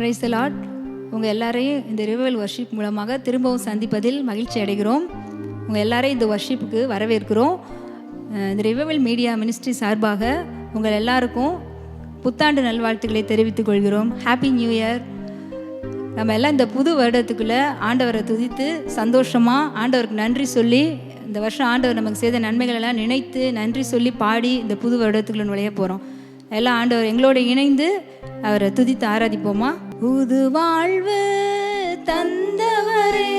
Praise the Lord. உங்கள் எல்லாரையும் இந்த ரிவைவல் வர்ஷிப் மூலமாக திரும்பவும் சந்திப்பதில் மகிழ்ச்சி அடைகிறோம். உங்கள் எல்லாரையும் இந்த வர்ஷிப்புக்கு வரவேற்கிறோம். இந்த ரிவைவல் மீடியா மினிஸ்ட்ரி சார்பாக உங்கள் எல்லாருக்கும் புத்தாண்டு நல்வாழ்த்துக்களை தெரிவித்துக் கொள்கிறோம். Happy new year. நம்ம எல்லாம் இந்த புது வருடத்துக்குள்ளே ஆண்டவரை துதித்து சந்தோஷமாக ஆண்டவருக்கு நன்றி சொல்லி, இந்த வருஷம் ஆண்டவர் நமக்கு செய்த நன்மைகள் எல்லாம் நினைத்து நன்றி சொல்லி பாடி இந்த புது வருடத்துக்குள்ள நுழைய போகிறோம். எல்லாம் ஆண்டவர் எங்களோட இணைந்து அவரை துதித்து ஆராதிப்போமா? புது வாழ்வு தந்தவரே,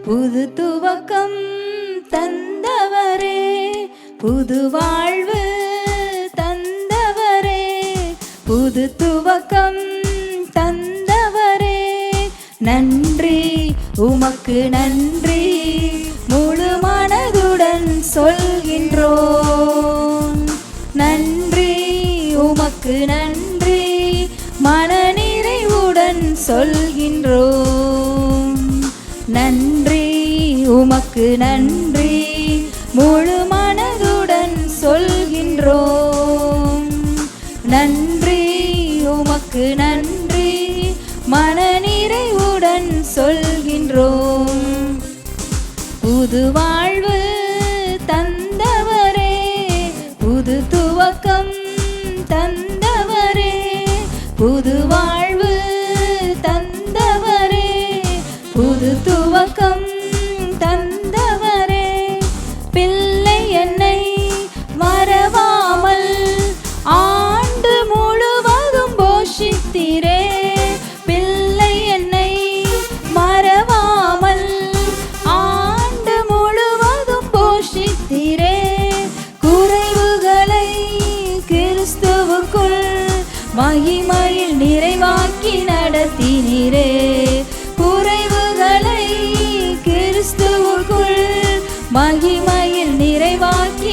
புது துவக்கம் தந்தவரே, புது வாழ்வு தந்தவரே, புது துவக்கம் தந்தவரே, நன்றி உமக்கு நன்றி முழு மனதுடன் சொல்கின்றோம். நன்றி உமக்கு நன்றி மனநிறைவுடன் சொல்கின்றோம். நன்றி உமக்கு நன்றி முழு மனதுடன் சொல்கின்றோம். நன்றி உமக்கு நன்றி மனநிறைவுடன் சொல்கின்றோம். புது வாழ்வு தந்தவரே, புது துவக்கம் தந்தவரே, புது வாழ்வு தந்தவரே, புது துவக்கம் தந்தவரே, பிள்ளை என்னை மறவாமல் ஆண்டு முழுவதும் போஷித்தீரே, பிள்ளை என்னை மறவாமல் ஆண்டு முழுவதும் போஷித்தீரே, குறைவுகளை கிறிஸ்துவுக்குள் மகிமையில் நிறைவாக்கி நடத்தினீரே, குறைவுகளை கிறிஸ்துவுக்குள் மகிமையில் நிறைவாக்கி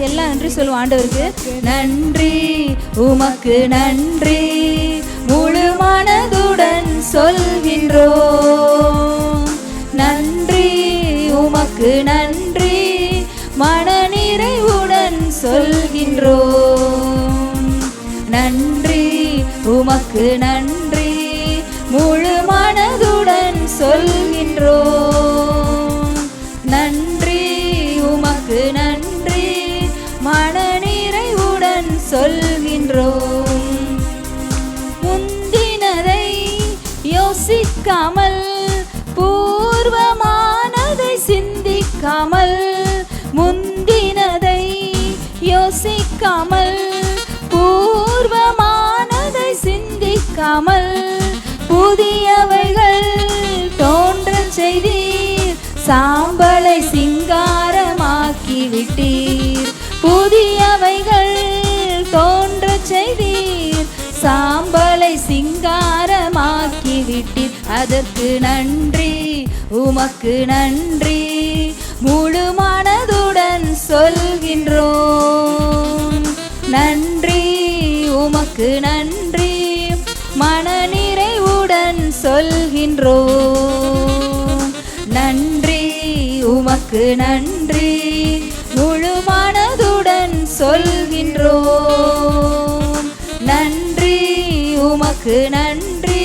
எல்லாம் நன்றி சொல்லுவோம் ஆண்டவருக்கு. நன்றி உமக்கு நன்றி முழு மனதுடன் சொல்கின்றோம். நன்றி உமக்கு நன்றி மனநிறைவுடன் சொல்கின்றோம். நன்றி உமக்கு நன்றி முழு மனதுடன் சொல்கின்றோம். நன்றி உமக்கு நன்றி மனநிறைவுடன் சொல்கின்றோம். முந்தினதை யோசிக்காமல் பூர்வமானதை சிந்திக்காமல், முந்தினதை யோசிக்காமல் பூர்வமானதை சிந்திக்காமல், புதியவைகள் தோன்றச் செய்தீர், சாம்பலை சிங்காரமாக்கி விட்டீர். புதியவைகள் தோன்றச் செய்தீர், சாம்பலை சிங்காரமாக்கி விட்டீர். அதற்கு நன்றி உமக்கு நன்றி முழு மனதுடன் சொல்கின்றோம். நன்றி உமக்கு நன்றி மனநிறைவுடன் சொல்கின்றோம். நன்றி உமக்கு நன்றி முழு மனதுடன் சொல்கின்றோம். நன்றி உமக்கு நன்றி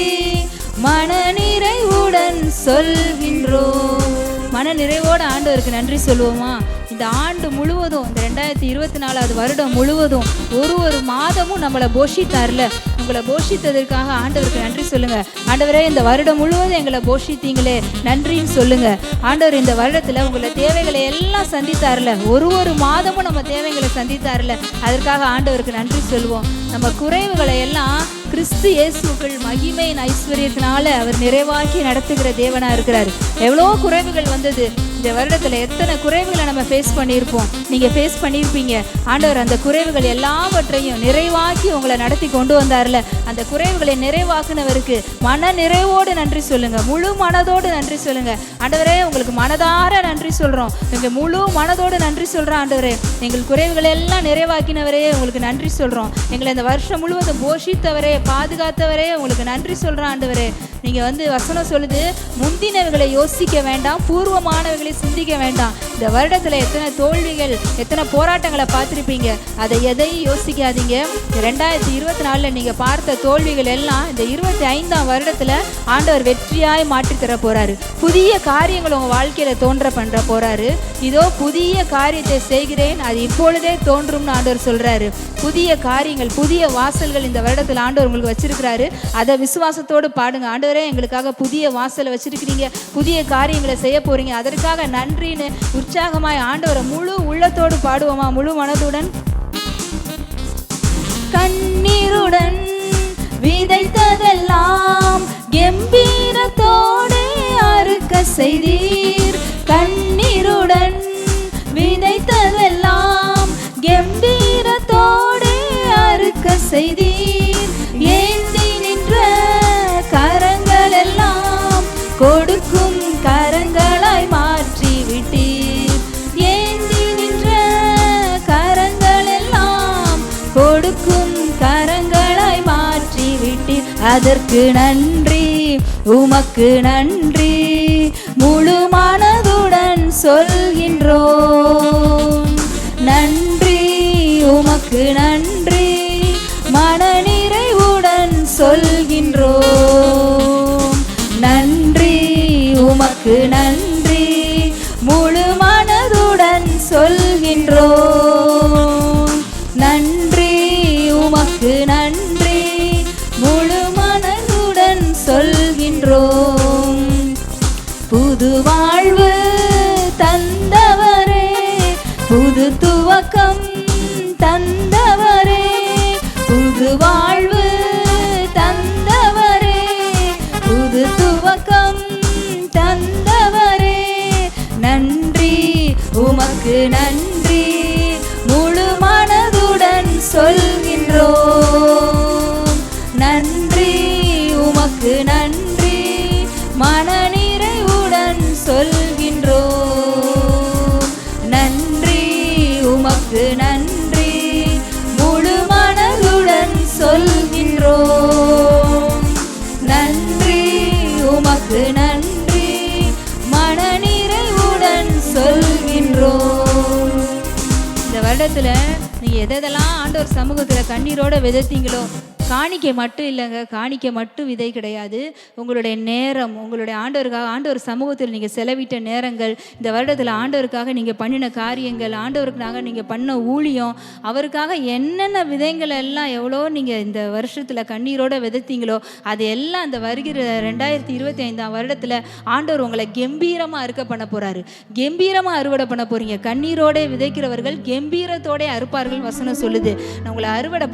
மனநிறைவுடன் சொல்கின்றோம். மனநிறைவோடு ஆண்டவருக்கு நன்றி சொல்லுவோமா? இந்த ஆண்டு முழுவதும், இந்த 2024 வருடம் முழுவதும் ஒரு மாதமும் நம்மளை போஷித்தார்ல, உங்களை போஷித்ததற்காக ஆண்டவருக்கு நன்றி சொல்லுங்க. ஆண்டவரே, இந்த வருடம் முழுவதும் எங்களை போஷித்தீங்களே, நன்றின்னு சொல்லுங்க. ஆண்டவர் இந்த வருடத்தில் உங்களை தேவைகளை எல்லாம் சந்தித்தார்ல, ஒரு மாதமும் நம்ம தேவைகளை சந்தித்தார்ல, அதற்காக ஆண்டவருக்கு நன்றி சொல்லுவோம். நம்ம குறைவுகளை எல்லாம் கிறிஸ்து இயேசுக்குள் மகிமையின் ஐஸ்வர்யத்தினால அவர் நிறைவாக்கி நடத்துகிற தேவனா இருக்கிறார். எவ்வளோ குறைவுகள் வந்தது இந்த வருடத்தில், எத்தனை குறைவுகளை நம்ம ஃபேஸ் பண்ணியிருப்போம், நீங்கள் ஃபேஸ் பண்ணியிருப்பீங்க. ஆண்டவர் அந்த குறைவுகள் எல்லாவற்றையும் நிறைவாக்கி உங்களை நடத்தி கொண்டு வந்தார்ல, அந்த குறைவுகளை நிறைவாக்குனவருக்கு மன நிறைவோடு நன்றி சொல்லுங்க, முழு மனதோடு நன்றி சொல்லுங்க. ஆண்டவரே, உங்களுக்கு மனதார நன்றி சொல்கிறோம், எங்கள் முழு மனதோடு நன்றி சொல்கிறோம். ஆண்டவரே, எங்கள் குறைவுகளை எல்லாம் நிறைவாக்கினவரே உங்களுக்கு நன்றி சொல்கிறோம். எங்களை இந்த வருஷம் முழுவதும் போஷித்தவரே, பாதுகாத்தவரே உங்களுக்கு நன்றி சொல்கிறோம். ஆண்டவரே, நீங்கள் வசனம் சொல்லுது, முந்தினவர்களை யோசிக்க வேண்டாம், பூர்வமானவர்களை சிந்திக்க வேண்டாம். இந்த வருடத்தில் எத்தனை தோல்விகள், எத்தனை போராட்டங்களை பார்த்துருப்பீங்க. அதை எதையும் யோசிக்காதீங்க. 2024 நீங்கள் பார்த்த தோல்விகள் எல்லாம் இந்த 25ஆம் வருடத்தில் ஆண்டவர் வெற்றியாய் மாற்றித்தர போகிறாரு. புதிய காரியங்கள் உங்கள் வாழ்க்கையில் தோன்ற பண்ணுற போகிறாரு. இதோ புதிய காரியத்தை செய்கிறேன், அது இப்பொழுதே தோன்றும்னு ஆண்டவர் சொல்கிறாரு. புதிய காரியங்கள், புதிய வாசல்கள் இந்த வருடத்தில் ஆண்டவர் உங்களுக்கு வச்சிருக்கிறாரு. அதை விசுவாசத்தோடு பாடுங்க. ஆண்டவரே, எங்களுக்காக புதிய வாசலை வச்சிருக்கிறீங்க, புதிய காரியங்களை செய்ய போறீங்க, அதற்காக நன்றின்னு உற்சாகமாய் ஆண்டவரை முழு உள்ளத்தோடு பாடுவோமா? முழு மனதுடன். கண்ணீருடன் விதைத்ததெல்லாம் கம்பீரத்தோடு அறுக்க செய்தீர். கண்ணீருடன் விதைத்ததெல்லாம் கம்பீரத்தோடு அறுக்க செய்தீர். ஏந்தி நின்ற கரங்கள் எல்லாம் கொடுக்கும் கரங்களாய் மாற்றி விட்டீர். ஏந்தி நின்ற கரங்கள் எல்லாம் கொடுக்கும் கரங்களாய் மாற்றி விட்டீர். அதற்கு நன்றி, உமக்கு நன்றி, முழு மனதுடன் சொல்கின்றோம். நன்றி, உமக்கு நன்றி, மனநிறைவுடன் சொல்கின்றோம். நன்றி, உமக்கு நன்றி, முழு மனதுடன் சொல்கின்றோம். நன்றி, உமக்கு நன்றி, முழு மனதுடன் சொல்கின்றோம். புது வாழ்வு தந்தவரே, புது துவக்கம் தந்தவரே, புது வாழ்வு தந்தவரே, புது துவக்கம் தந்தவரே. நன்றி, உமக்கு நன்றி, முழு மனதுடன் சொல்கின்றோம். நன்றி, உமக்கு நன்றி, மனநிறைவுடன் சொல்கின்றோம். நன்றி, உமக்கு நன்றி, முழு மனதுடன் சொல்கின்றோம். நன்றி, உமக்கு நன்றி, மனநிறைவுடன் சொல்கின்றோம். இந்த வருடத்தில் நீங்கள் எதெல்லாம் ஆண்டவர் சமூகத்தில் கண்ணீரோட விதைத்தீங்களோ, காணிக்கை மட்டும் இல்லைங்க, காணிக்கை மட்டும் விதை கிடையாது. உங்களுடைய நேரம், உங்களுடைய ஆண்டவர் சமூகத்தில் நீங்கள் செலவிட்ட நேரங்கள், இந்த வருடத்தில் ஆண்டவருக்காக நீங்கள் பண்ணின காரியங்கள், ஆண்டவருக்காக நீங்கள் பண்ண ஊழியம், அவருக்காக என்னென்ன விதைகள் எல்லாம் எவ்வளோ நீங்கள் இந்த வருஷத்தில் கண்ணீரோடு விதைத்தீங்களோ, அது எல்லாம் இந்த வருகிற 2025ஆம் வருடத்தில் ஆண்டவர் உங்களை கம்பீரமாக அறுக்க பண்ண போகிறாரு. கம்பீரமாக அறுவடை பண்ண போகிறீங்க. கண்ணீரோடே விதைக்கிறவர்கள் கம்பீரத்தோடே அறுப்பார்கள் வசனம் சொல்லுது. நான் உங்களை அறுவடை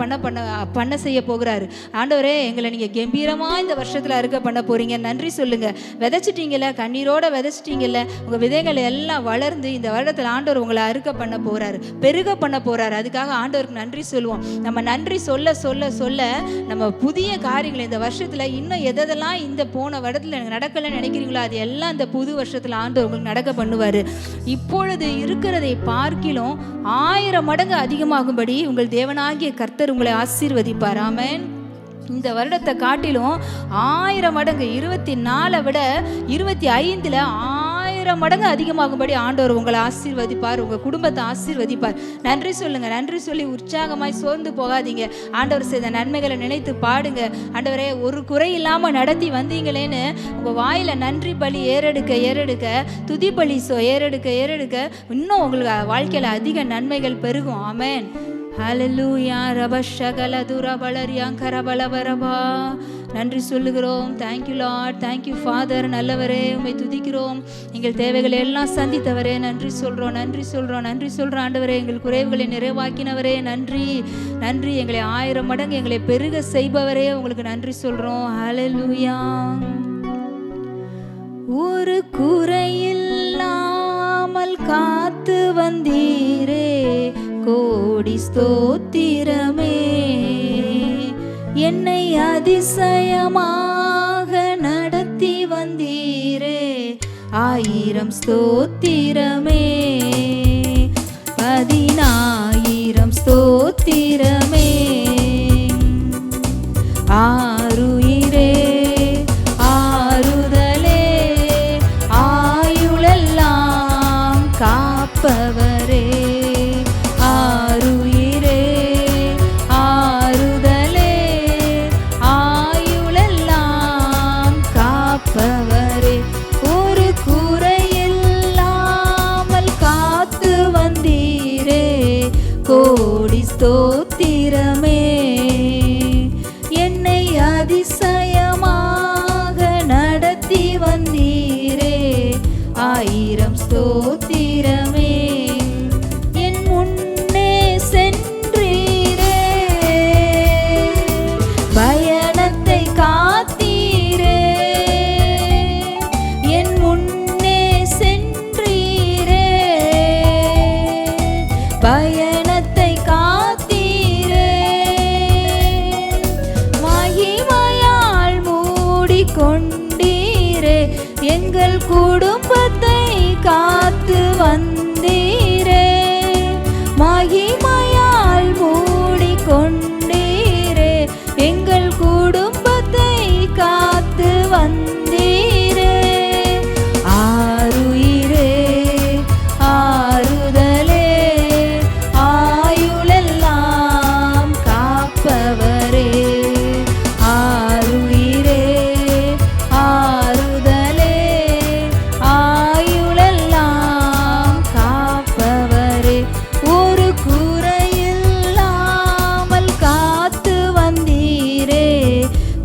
பண்ண செய்ய போகிறேன். ஆண்டவரே, எங்களை நீங்க கம்பீரமா இந்த வருஷத்துல அறுக்க பண்ண போறீங்க. நன்றி சொல்லுங்க. விதைச்சிட்டீங்கல்ல, கண்ணீரோட விதைச்சிட்டீங்கல்ல, உங்க விதைகள் எல்லாம் வளர்ந்து இந்த வருடத்தில் ஆண்டவர் உங்களை அறுக்க பண்ண போறாரு, பெருக பண்ண போறாரு. அதுக்காக ஆண்டவருக்கு நன்றி சொல்லுவோம். நம்ம நன்றி சொல்ல சொல்ல சொல்ல நம்ம புதிய காரியங்களை இந்த வருஷத்துல இன்னும் எதெல்லாம் இந்த போன வருடத்துல எனக்கு நடக்கலன்னு நினைக்கிறீங்களோ, அது எல்லாம் இந்த புது வருஷத்துல ஆண்டவர் உங்களுக்கு நடக்க பண்ணுவாரு. இப்பொழுது இருக்கிறதை பார்க்கிலும் 1000 மடங்கு அதிகமாகும்படி உங்கள் தேவனாகிய கர்த்தர் உங்களை ஆசீர்வதிப்பார். ஆமென். இந்த வருடத்தை காட்டிலும் 1000 மடங்கு, 24 விட 25ல் 1000 மடங்கு அதிகமாகும்படி ஆண்டவர் உங்களை ஆசீர்வதிப்பார், உங்கள் குடும்பத்தை ஆசீர்வதிப்பார். நன்றி சொல்லுங்க. நன்றி சொல்லி உற்சாகமாய் சோர்ந்து போகாதீங்க. ஆண்டவர் செய்த நன்மைகளை நினைத்து பாடுங்க. ஆண்டவரே, ஒரு குறை இல்லாமல் நடத்தி வந்தீங்களேன்னு உங்கள் வாயில் நன்றி பலி ஏறெடுக்க ஏறெடுக்க, துதி பலி ஏறெடுக்க இன்னும் உங்களுக்கு வாழ்க்கையில் அதிக நன்மைகள் பெருகும். ஆமென். ஹல்லேலூயா. ரபஷகல துரபலரியாங்கரபலவரபா. நன்றி சொல்லுகிறோம். Thank you Lord, thank you father. நல்லவரே, உம்மை துதிக்கிறோம். எங்கள் தேவைகளை எல்லாம் சந்தித்தவரே நன்றி சொல்கிறோம், நன்றி சொல்கிறோம், நன்றி சொல்கிறோம். ஆண்டவரே, எங்கள் குறைவுகளை நிறைவாக்கினவரே நன்றி, நன்றி. எங்களை 1000 மடங்கு எங்களை பெருக செய்பவரே உங்களுக்கு நன்றி சொல்கிறோம். ஹல்லேலூயா. ஒரு குறையில்லாமல் காத்து வந்தீரே, கோடி ஸ்தோத்திரமே. என்னை அதிசயமாக நடத்தி வந்தீரே, 1000 ஸ்தோத்திரமே. 10000 ஸ்தோத்திரமே. ஆருயிரே ஸ்தோத்திரமே. என்னை அதிசயமாக நடத்தி வந்தீரே, 1000 ஸ்தோத்திரமே. என் முன்னே சென்றீரே, பயணத்தை காத்தீரே. என் முன்னே சென்றீரே, பயணத்தை காத்தீரே. மகிமையால் மூடிக்கொண்டீரே, எங்கள் குடும்பத்தை காத்து வந்தீரே. மகிமையால் மூடிக்கொண்டீரே, எங்கள் குடும்பத்தை காத்து வந்தீரே. ஆருயிரே ஆறுதலே, ஆயுளெல்லாம் காப்பவரே. ஆருயிரே ஆறுதலே, ஆயுளெல்லாம் காப்பவரே. ஒரு குறையில்லாமல் காத்து வந்தீரே,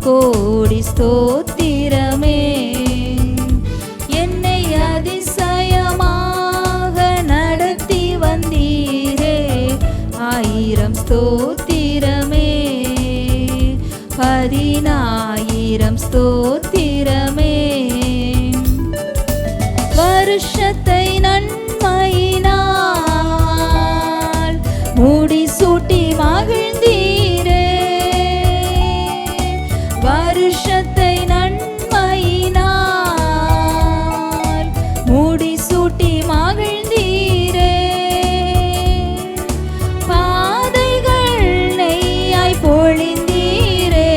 கோடி ஸ்தோத்திரமே. என்னை அதிசயமாக நடத்தி வந்தீரே, 1000 ஸ்தோத்திரமே. 10000 ஸ்தோத்திரமே. வருஷத்தை நன்மையினால் முடிசூட்டி மகிழ்ந்தீரே. வருஷத்தை நன்மையினால் முடிசூட்டி மகிழ்ந்தீரே. பாதைகள் நெய்யாய் பொழிந்தீரே,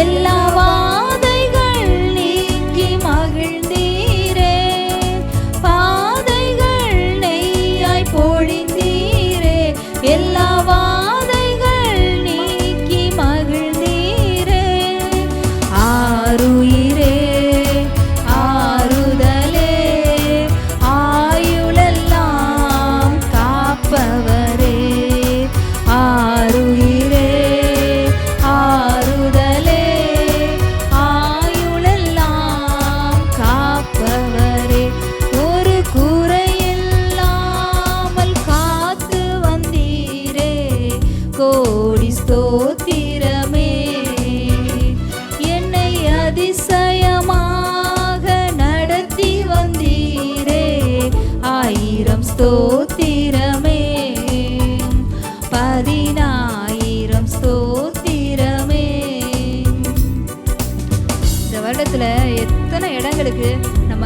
எல்லா வாதைகள் நீக்கி மகிழ்ந்தீரே. பாதைகள் நெய்யாய் பொழிந்தீரே, எல்லா வாதைகள் நீக்கி மகிழ்ந்தீரே. ஆருயிரே ஆறுதலே, ஆயுளெல்லாம் காப்பவரே. ஆருயிரே ஆறுதலே, ஆயுளெல்லாம் காப்பவரே. ஒரு குறையில்லாமல் காத்து வந்தீரே, கோடி ஸ்தோத்திரமே. என்னை அதிசயமாக நடத்தி வந்தீரே, 1000 ஸ்தோத்திரமே. 10000 ஸ்தோத்திரமே. இந்த வருடத்துல எத்தனை இடங்களுக்கு நம்ம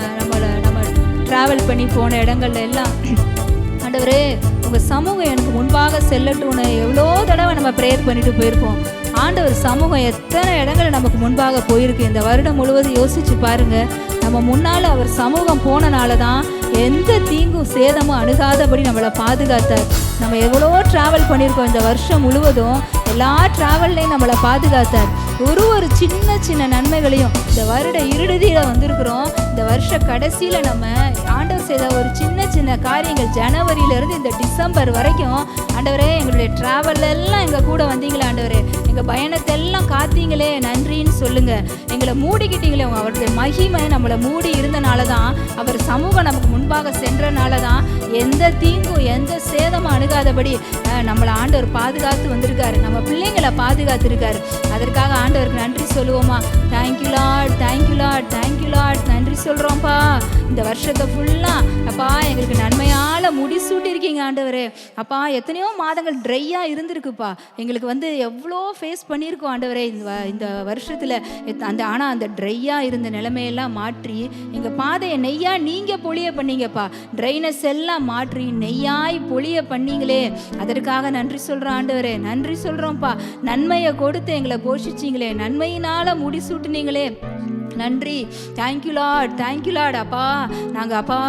டிராவல் பண்ணி போன இடங்கள்ல எல்லாம் ஆண்டவரே உங்க சமூகம் எனக்கு முன்பாக செல்லட்டும்னு எவ்வளோ தடவை நம்ம ப்ரேயர் பண்ணிட்டு போயிருப்போம். ஆண்டவர் சமூகம் எத்தனை இடங்கள் நமக்கு முன்பாக போயிருக்கு. இந்த வருடம் முழுவதும் யோசிச்சு பாருங்க. நம்ம முன்னால் அவர் சமூகம் போனனால தான் எந்த தீங்கும் சேதமும் அணுகாதபடி நம்மளை பாதுகாத்தார். நம்ம எவ்வளோ ட்ராவல் பண்ணியிருக்கோம் இந்த வருஷம் முழுவதும். எல்லா ட்ராவல்லையும் நம்மளை பாதுகாத்தார். ஒரு சின்ன சின்ன நன்மைகளையும் இந்த வருட இறுதியில் வந்திருக்கிறோம். இந்த வருஷ கடைசியில் நம்ம ஆண்டவர் செய்த ஒரு சின்ன சின்ன காரியங்கள், ஜனவரியிலேருந்து இந்த டிசம்பர் வரைக்கும் ஆண்டவரே எங்களுடைய ட்ராவல்ல எல்லாம் எங்கள் கூட வந்தீங்களே ஆண்டவரே, எங்கள் பயணத்தை எல்லாம் காத்தீங்களே, நன்றின்னு சொல்லுங்கள். எங்களை மூடிக்கிட்டீங்களே, அவருடைய மகிமை நம்மளை மூடி இருந்தனால தான், அவர் சமூகம் நமக்கு முன்பாக சென்றனால தான் எந்த தீங்கும் எந்த சேதமும் அணுகாதபடி நம்மளை ஆண்டவர் பாதுகாத்து வந்திருக்காரு. நம்ம பிள்ளைங்களை பாதுகாத்துருக்காரு. அதற்காக ஆண்டவருக்கு நன்றி சொல்லுவோமா? Thank you Lord, thank you Lord, thank you Lord. நன்றி சொல்கிறோம்ப்பா. இந்த வருஷத்தை ஃபுல்லாக அப்பா எங்களுக்கு நன்மையால் முடிசூட்டி இருக்கீங்க ஆண்டவரே. அப்பா எத்தனையோ மாதங்கள் ட்ரையாக இருந்திருக்குப்பா. எங்களுக்கு எவ்வளோ ஃபேஸ் பண்ணியிருக்கோம் ஆண்டவரே இந்த வருஷத்தில். ஆனால் அந்த ட்ரையாக இருந்த நிலைமையெல்லாம் மாற்றி எங்கள் பாதையை நெய்யாக நீங்கள் பொழிய பண்ணீங்கப்பா. ட்ரைனஸ் எல்லாம் மாற்றி நெய்யாய் பொழிய பண்ணீங்களே, அதற்காக நன்றி சொல்கிறோம் ஆண்டவரே. நன்றி சொல்கிறோம்ப்பா. நன்மையை கொடுத்து எங்களை போஷிச்சிங்களே, நன்மையினால் முடிசூட்டினீங்களே, நன்றி. Thank you Lord, thank you Lord. அப்பா நாங்கள் அப்பா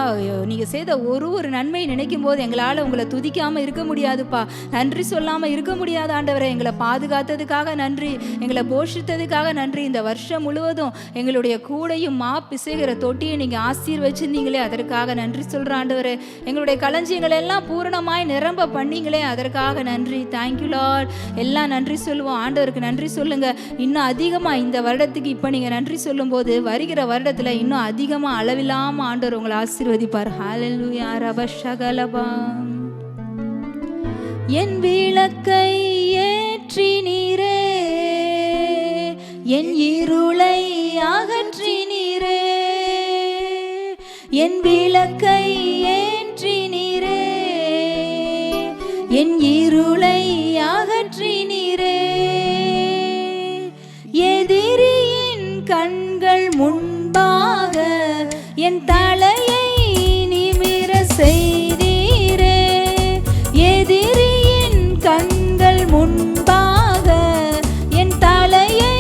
நீங்கள் செய்த ஒரு நன்மை நினைக்கும் போது எங்களால் உங்களை துதிக்காமல் இருக்க முடியாதுப்பா. நன்றி சொல்லாமல் இருக்க முடியாது ஆண்டவரை. எங்களை பாதுகாத்ததுக்காக நன்றி, எங்களை போஷித்ததுக்காக நன்றி. இந்த வருஷம் முழுவதும் எங்களுடைய கூடையும் பிசைகிற தொட்டியை நீங்கள் ஆசீர்வச்சிருந்தீங்களே, அதற்காக நன்றி சொல்கிற ஆண்டவரே. எங்களுடைய களஞ்சியங்களை எல்லாம் பூரணமாய் நிரம்ப பண்ணீங்களே, அதற்காக நன்றி. Thank you Lord. எல்லாம் நன்றி சொல்லுவோம். ஆண்டவருக்கு நன்றி சொல்லுங்க. இன்னும் அதிகமாக இந்த வருடத்துக்கு இப்போ நீங்கள் நன்றி சொல்லும்போது வருகிற வருடத்துல இன்னும் அதிகமா அளவில்லாம ஆண்டவர் உங்களை ஆசீர்வதிப்பார். ஹல்லேலூயா. ரபஷகலபா. என் விளக்கை ஏற்றினீரே, என் இருளை அகற்றினீரே. என் விளக்கை ஏற்றினீரே, என் இருளை அகற்றினீரே. எதிரியின் கண்கள் முன்பாக என் தலையை நிமிர செய்தீரே. எதிரியின் கண்கள் முன்பாக என் தலையை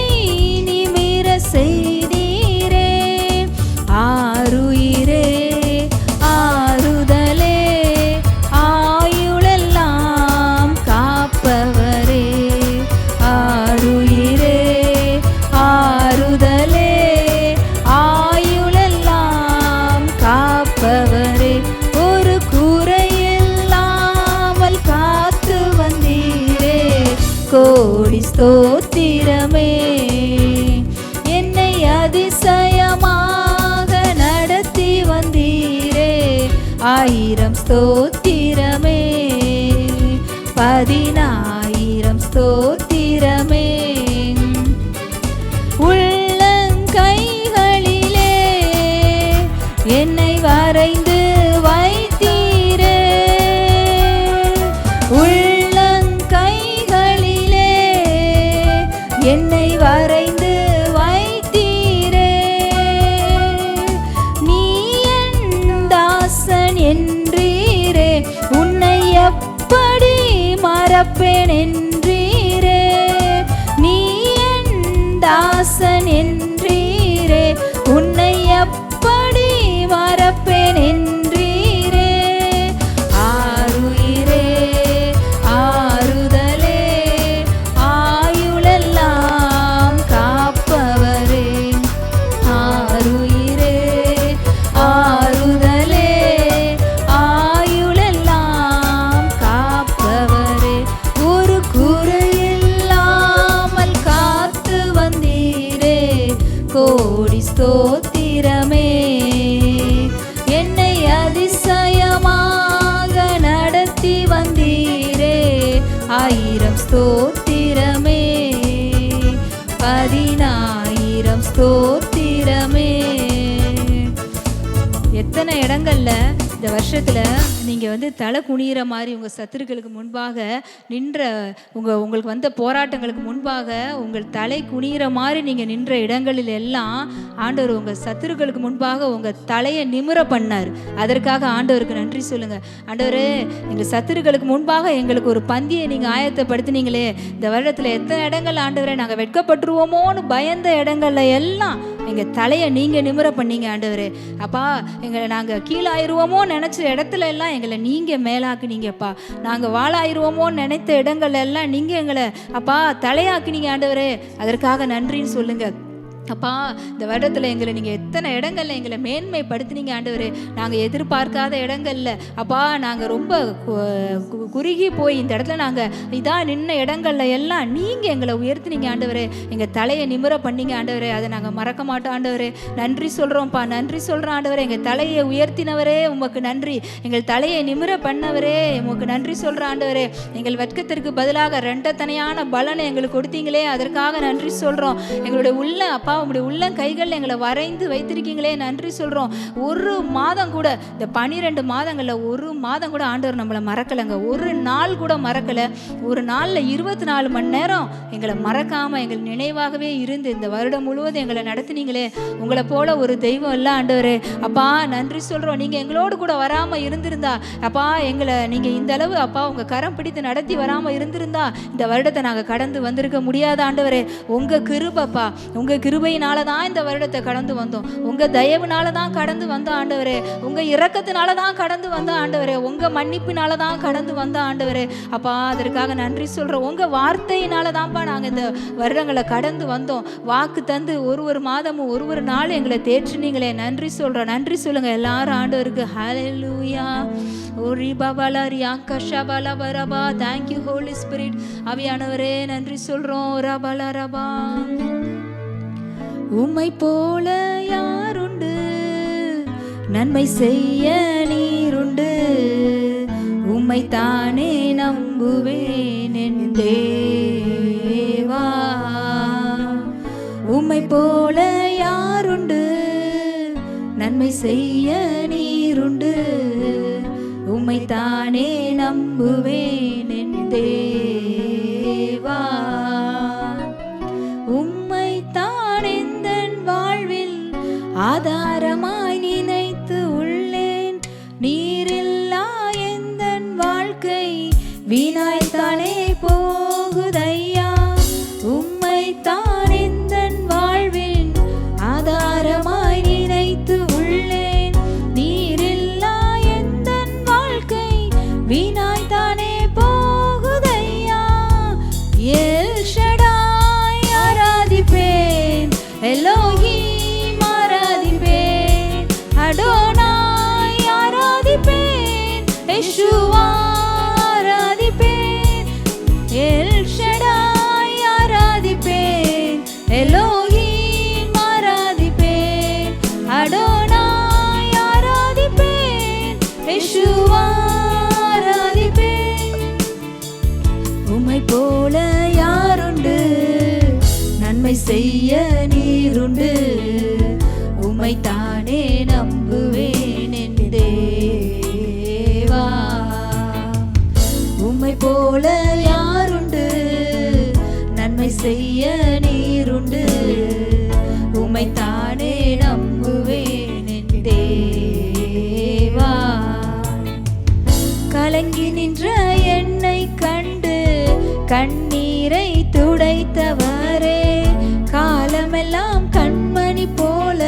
நிமிர செய்தீரே. ஆருயிரே ஆறுதலே ஆயுளெல்லாம் காப்பவரே. ஆருயிரே ஆறுதலே ஆயுளெல்லாம் காப்பவரே. ஒரு குறையில்லாமல் காத்து வந்தீரே, கோடி ஸ்தோத்திரமே. என்னை அதிசயமாக நடத்தி வந்தீரே, 1000 ஸ்தோத்திரமே. 10,000 ஸ்தோத்திரமே. உள்ளங்கைகளிலே என்னை வரைந்து வைத்தீரே. உள்ளங்கைகளிலே என்னை வரைந்து வைத்தீரே. நீ என் தாசன் என்றீரே, உன்னை எப்படி மறப்பேன் என்றீரே. நீ என் தாசன் என்றீரே, உன்னை எப்படி மறப்பேன் என்றீரே. ஆருயிரே ஆறுதலே ஆயுளெல்லாம் காப்பவரே. ஆருயிரே ஆறுதலே ஆயுளெல்லாம் காப்பவரே. ஒரு குறையில்லாமல் காத்து வந்தீரே, கோடி ஸ்தோத்திரமே. என்னை அதிசயமாக நடத்தி வந்தீரே, 1000 ஸ்தோத்திரமே. 10,000 ஸ்தோத்திரமே. எத்தனை இடங்கள்ல இந்த வருஷத்துல நீங்க தலை குனிகிற மாதிரி உங்க சத்துருக்களுக்கு முன்பாக நின்ற உங்களுக்கு வந்த போராட்டங்களுக்கு முன்பாக உங்கள் தலை குனிகிற மாதிரி நீங்க நின்ற இடங்களில் எல்லாம் ஆண்டவர் உங்க சத்துருக்களுக்கு முன்பாக உங்க தலையை நிமிர பண்ணார். அதற்காக ஆண்டவருக்கு நன்றி சொல்லுங்க. ஆண்டவரே, எங்க சத்துருக்களுக்கு முன்பாக எங்களுக்கு ஒரு பந்தியை நீங்க ஆயத்தப்படுத்தினீங்களே. இந்த வருடத்துல எத்தனை இடங்கள் ஆண்டவரே நாங்க வெட்கப்பட்டுருவோமோன்னு பயந்த இடங்கள்ல எல்லாம் எங்க தலையை நீங்க நிமிர பண்ணீங்க ஆண்டவரே. அப்பா, எங்களை நாங்க கீழாயிருவோமோ நினைச்ச இடத்துல எல்லாம் எங்களை நீங்க மேலாக்குனீங்கப்பா. நாங்க வாழாயிருவோமோன்னு நினைத்த இடங்கள்ல எல்லாம் நீங்க எங்களை அப்பா தலையாக்குனீங்க ஆண்டவரே. அதற்காக நன்றின்னு சொல்லுங்க. அப்பா, இந்த வருடத்தில் எங்களை நீங்கள் எத்தனை இடங்கள்ல எங்களை மேன்மைப்படுத்தினீங்க ஆண்டவரே. நாங்கள் எதிர்பார்க்காத இடங்கள்ல அப்பா நாங்கள் ரொம்ப குறுகி போய் இந்த இடத்துல நாங்கள் இதான் நின்ன இடங்கள்ல எல்லாம் நீங்கள் எங்களை உயர்த்தினீங்க ஆண்டவரே. எங்கள் தலையை நிமிர பண்ணீங்க ஆண்டவரே. அதை நாங்கள் மறக்க மாட்டோம் ஆண்டவரே. நன்றி சொல்கிறோம்ப்பா, நன்றி சொல்கிறோம் ஆண்டவரே. எங்கள் தலையை உயர்த்தினவரே உமக்கு நன்றி. எங்கள் தலையை நிமிர பண்ணவரே உமக்கு நன்றி சொல்கிறோம் ஆண்டவரே. எங்கள் வெட்கத்திற்கு பதிலாக ரெண்டத்தனையான பலனை எங்களுக்கு கொடுத்தீங்களே, அதற்காக நன்றி சொல்கிறோம். எங்களுடைய உள்ள அப்பா உங்களுடைய உள்ள கைகளில் எங்களை வரைந்து வைத்திருக்கீங்களே, நன்றி சொல்கிறோம். ஒரு மாதம் கூட இந்த 12 மாதங்களில் ஒரு மாதம் கூட ஆண்டவர் நம்மளை மறக்கலைங்க. ஒரு நாள் கூட மறக்கலை. ஒரு நாளில் 24 மணி நேரம் எங்களை மறக்காமல் எங்கள் நினைவாகவே இருந்து இந்த வருடம் முழுவதும் எங்களை நடத்தினீங்களே. உங்களை போல ஒரு தெய்வம் இல்லை ஆண்டவரே. அப்பா நன்றி சொல்கிறோம். நீங்கள் எங்களோடு கூட வராமல் இருந்திருந்தா அப்பா, எங்களை நீங்கள் இந்த அளவு அப்பா உங்கள் கரம் பிடித்து நடத்தி வராமல் இருந்திருந்தா இந்த வருடத்தை நாங்கள் கடந்து வந்திருக்க முடியாத ஆண்டவரே. உங்கள் கிருபைப்பா, உங்கள் கிருபை கிருபையினால தான் இந்த வருடத்தை கடந்து வந்தோம். உங்கள் தயவுனால தான் கடந்து வந்த ஆண்டவரே, உங்கள் இரக்கத்தினால தான் கடந்து வந்த ஆண்டவரே, உங்கள் மன்னிப்பினால தான் கடந்து வந்த ஆண்டவரே. அப்பா அதற்காக நன்றி சொல்கிறோம். உங்கள் வார்த்தையினால தான்ப்பா நாங்கள் இந்த வருடங்களை கடந்து வந்தோம். வாக்கு தந்து ஒரு மாதமும் ஒரு நாள் எங்களை தேற்றினீங்களே, நன்றி சொல்கிறோம். நன்றி சொல்லுங்கள் எல்லாரும் ஆண்டவருக்கு. ஹல்லேலூயா. ஓரி பபலரியா கஷபல பரபா. Thank you holy spirit. ஆவியானவரே நன்றி சொல்றோம். ரபலரபா. உம்மை போல யாருண்டு, நன்மை செய்ய நீருண்டு, உம்மை தானே நம்புவேன் என் தேவா. உம்மை போல யாருண்டு, நன்மை செய்ய நீருண்டு, உம்மை தானே நம்புவேன் என் தேவா. உம்மை தான் எந்தன் வாழ்வில் ஆதாரமாய் நினைத்து உள்ளேன். நீரில்லா எந்தன் வாழ்க்கை வீணாய்த்தானே போகுதையா. உம்மை தான் எந்தன் வாழ்வில் ஆதாரமாய் நினைத்து உள்ளேன். நீரில்லா எந்தன் வாழ்க்கை வீணாய்த்தானே போகுதையா. எல் ஷடாய் ஆராதிப்பேன், எலோஹீம் ஆராதிப்பேன், அடோனாய் ஆராதிப்பேன், யெஷுவா ஆராதிப்பேன். எல் ஷடாய் ஆராதிப்பேன், எலோஹீம் ஆராதிப்பேன், அடோனாய் ஆராதிப்பேன், யெஷுவா ஆராதிப்பேன். உம்மை போல யாருண்டு, நன்மை செய்ய நீருண்டு, உம்மை தானே நம்புவேன் என் தேவா. உம்மை போல யாருண்டு, நன்மை செய்ய நீருண்டு, உம்மை தானே நம்புவேன் என் தேவா. கலங்கி நின்ற என்னை கண்டு கண்ணீரை துடைத்தவரே, காலமெல்லாம் கண்மணி போல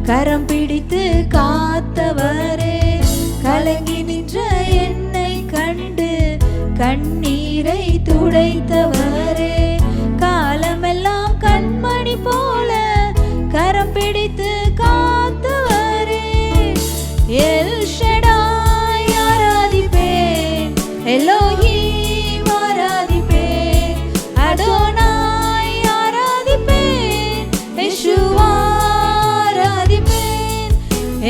கரம் பிடித்து காத்தவரே. கலங்கி நின்ற என்னை கண்டு கண்ணீரை துடைத்தவரே, காலமெல்லாம் கண்மணி போல கரம் பிடித்து காத்தவரே. எல் ஷடாய் ஆராதிப்பேன், எலோஹீம் ஆராதிப்பேன், அடோனாய் ஆராதிப்பேன், யெஷுவா ஆராதிப்பேன்.